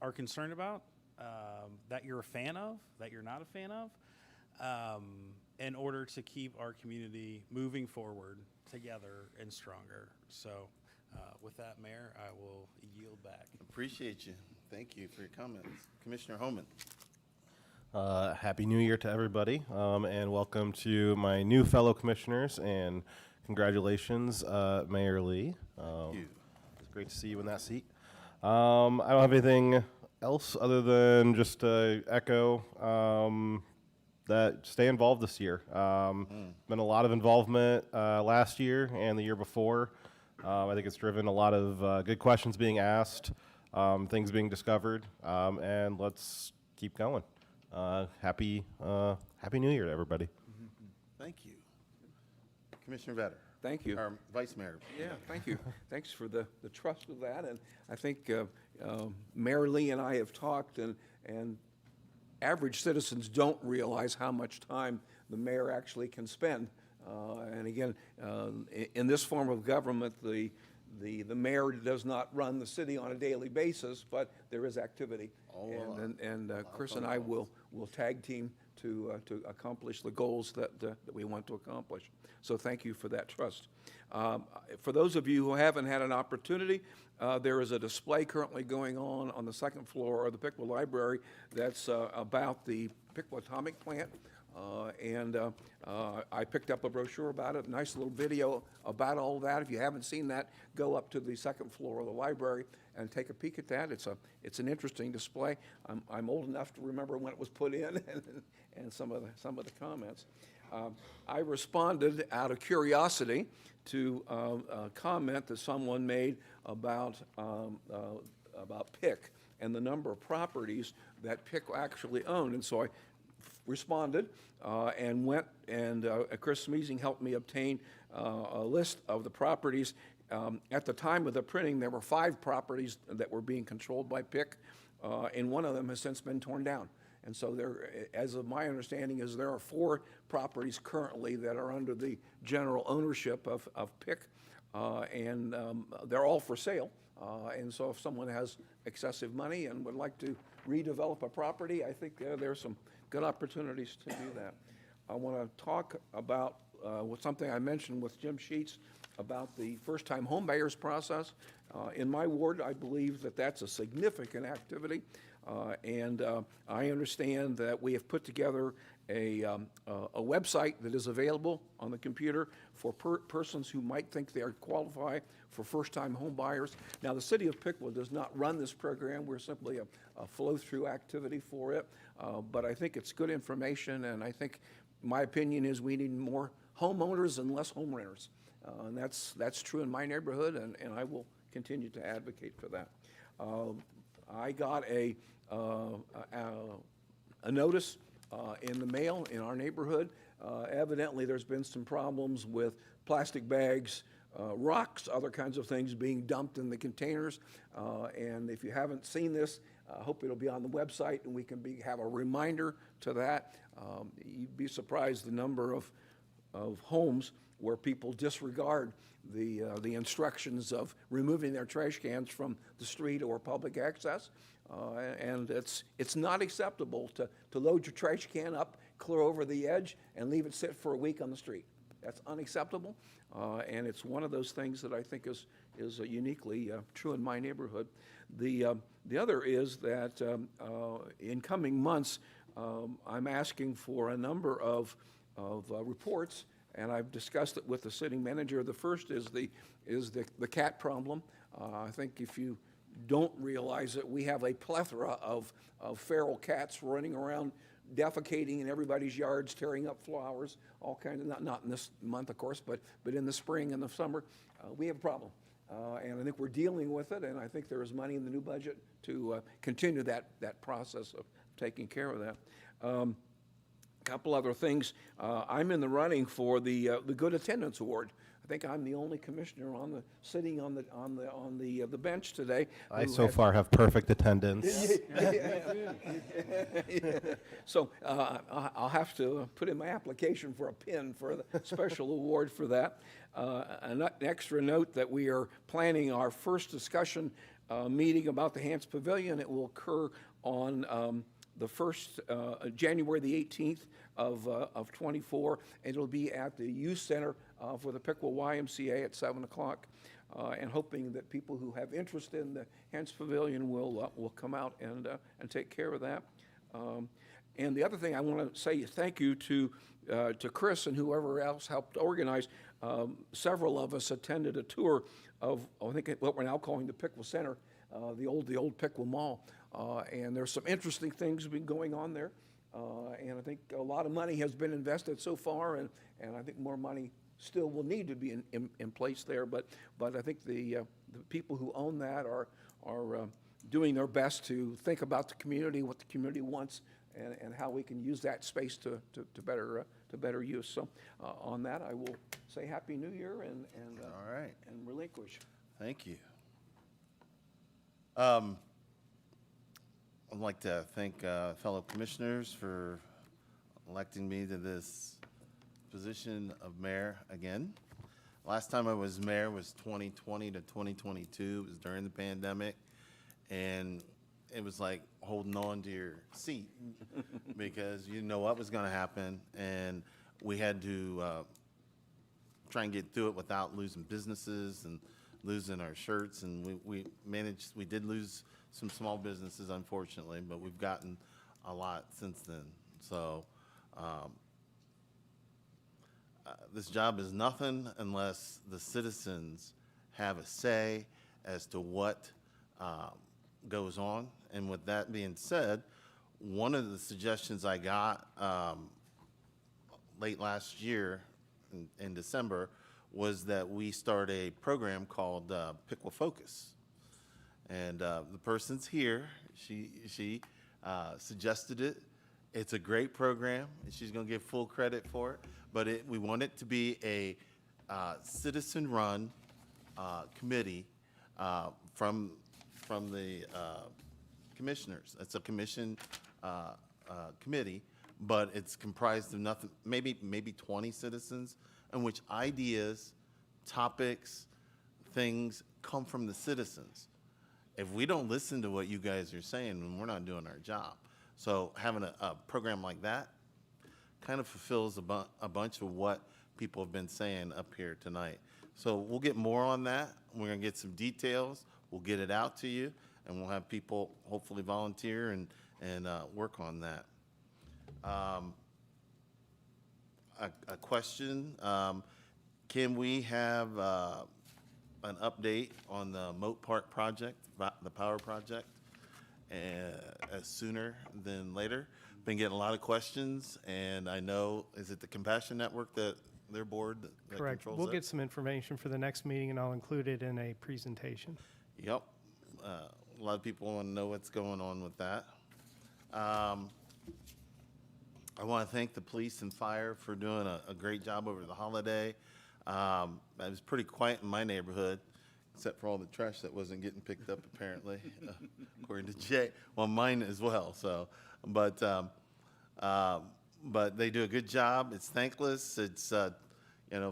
are concerned about, that you're a fan of, that you're not a fan of, in order to keep our community moving forward together and stronger. So with that, Mayor, I will yield back. Appreciate you. Thank you for your comments. Commissioner Homan. Happy New Year to everybody, and welcome to my new fellow commissioners, and congratulations, Mayor Lee. Thank you. It's great to see you in that seat. I don't have anything else other than just to echo that stay involved this year. Been a lot of involvement last year and the year before. I think it's driven a lot of good questions being asked, things being discovered, and let's keep going. Happy New Year to everybody. Thank you. Commissioner Vetter. Thank you. Our Vice Mayor. Yeah, thank you. Thanks for the trust of that. And I think Mayor Lee and I have talked, and average citizens don't realize how much time the mayor actually can spend. And again, in this form of government, the mayor does not run the city on a daily basis, but there is activity. And Chris and I will tag team to accomplish the goals that we want to accomplish. So thank you for that trust. For those of you who haven't had an opportunity, there is a display currently going on the second floor of the Piqua Library that's about the Piqua Atomic Plant. I picked up a brochure about it, a nice little video about all that. If you haven't seen that, go up to the second floor of the library and take a peek at that. It's an interesting display. I'm old enough to remember when it was put in and some of the comments. I responded out of curiosity to a comment that someone made about PIC and the number of properties that PIC actually owned. And so I responded and went, and Chris Smeezing helped me obtain a list of the properties. At the time of the printing, there were 5 properties that were being controlled by PIC, and one of them has since been torn down. And so there, as of my understanding, is there are 4 properties currently that are under the general ownership of PIC, and they're all for sale. And so if someone has excessive money and would like to redevelop a property, I think there's some good opportunities to do that. I want to talk about something I mentioned with Jim Sheets about the first-time homebuyers process. In my ward, I believe that that's a significant activity. And I understand that we have put together a website that is available on the computer for persons who might think they are qualify for first-time home buyers. Now, the city of Piqua does not run this program. We're simply a flow-through activity for it. But I think it's good information, and I think my opinion is we need more homeowners and less home renters. And that's true in my neighborhood, and I will continue to advocate for that. I got a notice in the mail in our neighborhood. Evidently, there's been some problems with plastic bags, rocks, other kinds of things being dumped in the containers. And if you haven't seen this, I hope it'll be on the website and we can have a reminder to that. You'd be surprised the number of homes where people disregard the instructions of removing their trash cans from the street or public access. And it's not acceptable to load your trash can up, clear over the edge, and leave it sit for a week on the street. That's unacceptable, and it's one of those things that I think is uniquely true in my neighborhood. The other is that in coming months, I'm asking for a number of reports, and I've discussed it with the city manager. The first is the cat problem. I think if you don't realize it, we have a plethora of feral cats running around, defecating in everybody's yards, tearing up flowers, all kinds of, not in this month, of course, but in the spring and the summer. We have a problem. And I think we're dealing with it, and I think there is money in the new budget to continue that process of taking care of that. A couple other things. I'm in the running for the Good Attendance Award. I think I'm the only commissioner sitting on the bench today. I so far have perfect attendance. So I'll have to put in my application for a pin for the special award for that. An extra note that we are planning our first discussion meeting about the Hance Pavilion. It will occur on the first January the 18th of 24, and it'll be at the Youth Center for the Piqua YMCA at 7 o'clock, and hoping that people who have interest in the Hance Pavilion will come out and take care of that. And the other thing I want to say is thank you to Chris and whoever else helped organize. Several of us attended a tour of, I think, what we're now calling the Piqua Center, the old Piqua Mall. And there's some interesting things been going on there. And I think a lot of money has been invested so far, and I think more money still will need to be in place there. But I think the people who own that are doing their best to think about the community, what the community wants, and how we can use that space to better use. So on that, I will say Happy New Year and All right. and relinquish. Thank you. I'd like to thank fellow commissioners for electing me to this position of mayor again. Last time I was mayor was 2020 to 2022. It was during the pandemic, and it was like holding on to your seat because you know what was going to happen, and we had to try and get through it without losing businesses and losing our shirts, and we managed. We did lose some small businesses, unfortunately, but we've gotten a lot since then. So this job is nothing unless the citizens have a say as to what goes on. And with that being said, one of the suggestions I got late last year in December was that we start a program called Piqua Focus. And the person's here. She suggested it. It's a great program, and she's going to get full credit for it. But we want it to be a citizen-run committee from the commissioners. It's a commission committee, but it's comprised of nothing, maybe 20 citizens, in which ideas, topics, things come from the citizens. If we don't listen to what you guys are saying, then we're not doing our job. So having a program like that kind of fulfills a bunch of what people have been saying up here tonight. So we'll get more on that. We're gonna get some details. We'll get it out to you, and we'll have people hopefully volunteer and work on that. A question, can we have an update on the Moat Park project, the power project, as sooner than later? Been getting a lot of questions, and I know, is it the Compassion Network that their board that Correct. controls We'll it? get some information for the next meeting, and I'll include it in a presentation. Yep. A lot of people want to know what's going on with that. I want to thank the police and fire for doing a great job over the holiday. It was pretty quiet in my neighborhood, except for all the trash that wasn't getting picked up, apparently, according to Jay. Well, mine as well. So, but they do a good job. It's thankless. It's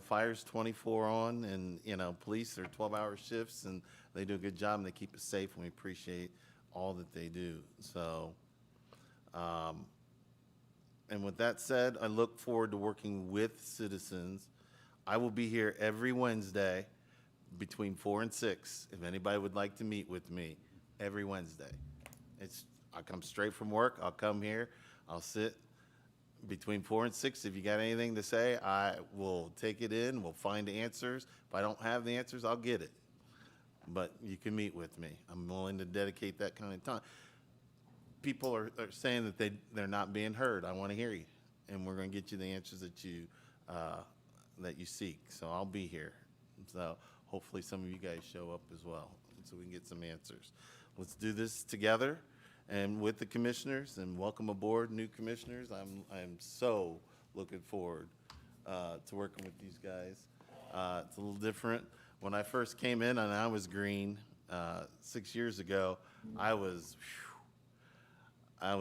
fire's 24 on, and police are 12-hour shifts, and they do a good job, and they keep us safe, and we appreciate all that they do. So. And with that said, I look forward to working with citizens. I will be here every Wednesday between 4 and 6. If anybody would like to meet with me, every Wednesday. I come straight from work. I'll come here. I'll sit between 4 and 6. If you got anything to say, I will take it in. We'll find answers. If I don't have the answers, I'll get it. But you can meet with me. I'm willing to dedicate that kind of time. People are saying that they're not being heard. I want to hear you, and we're going to get you the answers that you seek. So I'll be here. So hopefully some of you guys show up as well, so we can get some answers. Let's do this together and with the commissioners, and welcome aboard new commissioners. I'm so looking forward to working with these guys. It's a little different. When I first came in and I was green 6 years ago, I was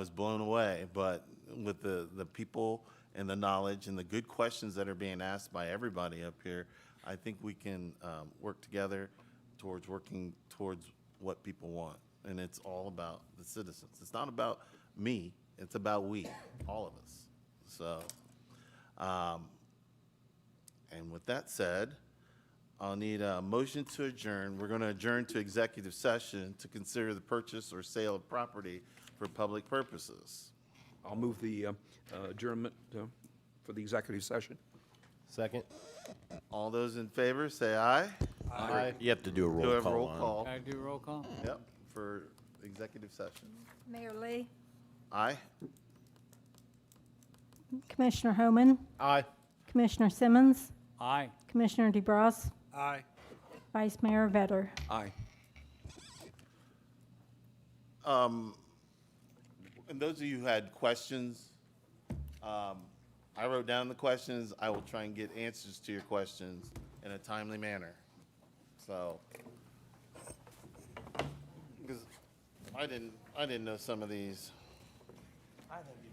blown away, but with the people and the knowledge and the good questions that are being asked by everybody up here, I think we can work together towards working towards what people want. And it's all about the citizens. It's not about me, it's about we, all of us. So, and with that said, I'll need a motion to adjourn. We're going to adjourn to executive session to consider the purchase or sale of property for public purposes. I'll move the adjournment for the executive session. Second. All those in favor, say aye. Aye. You have to do a roll Do a call roll on. call. Can I do a roll call? Yep, for executive session. Mayor Lee, Aye? Commissioner Homan, Aye. Commissioner Simmons, Aye. Commissioner DeBras, Aye. Vice Mayor Vetter. Aye. And those of you who had questions, I wrote down the questions. I will try and get answers to your questions in a timely manner. So, because I didn't know some of these. I think you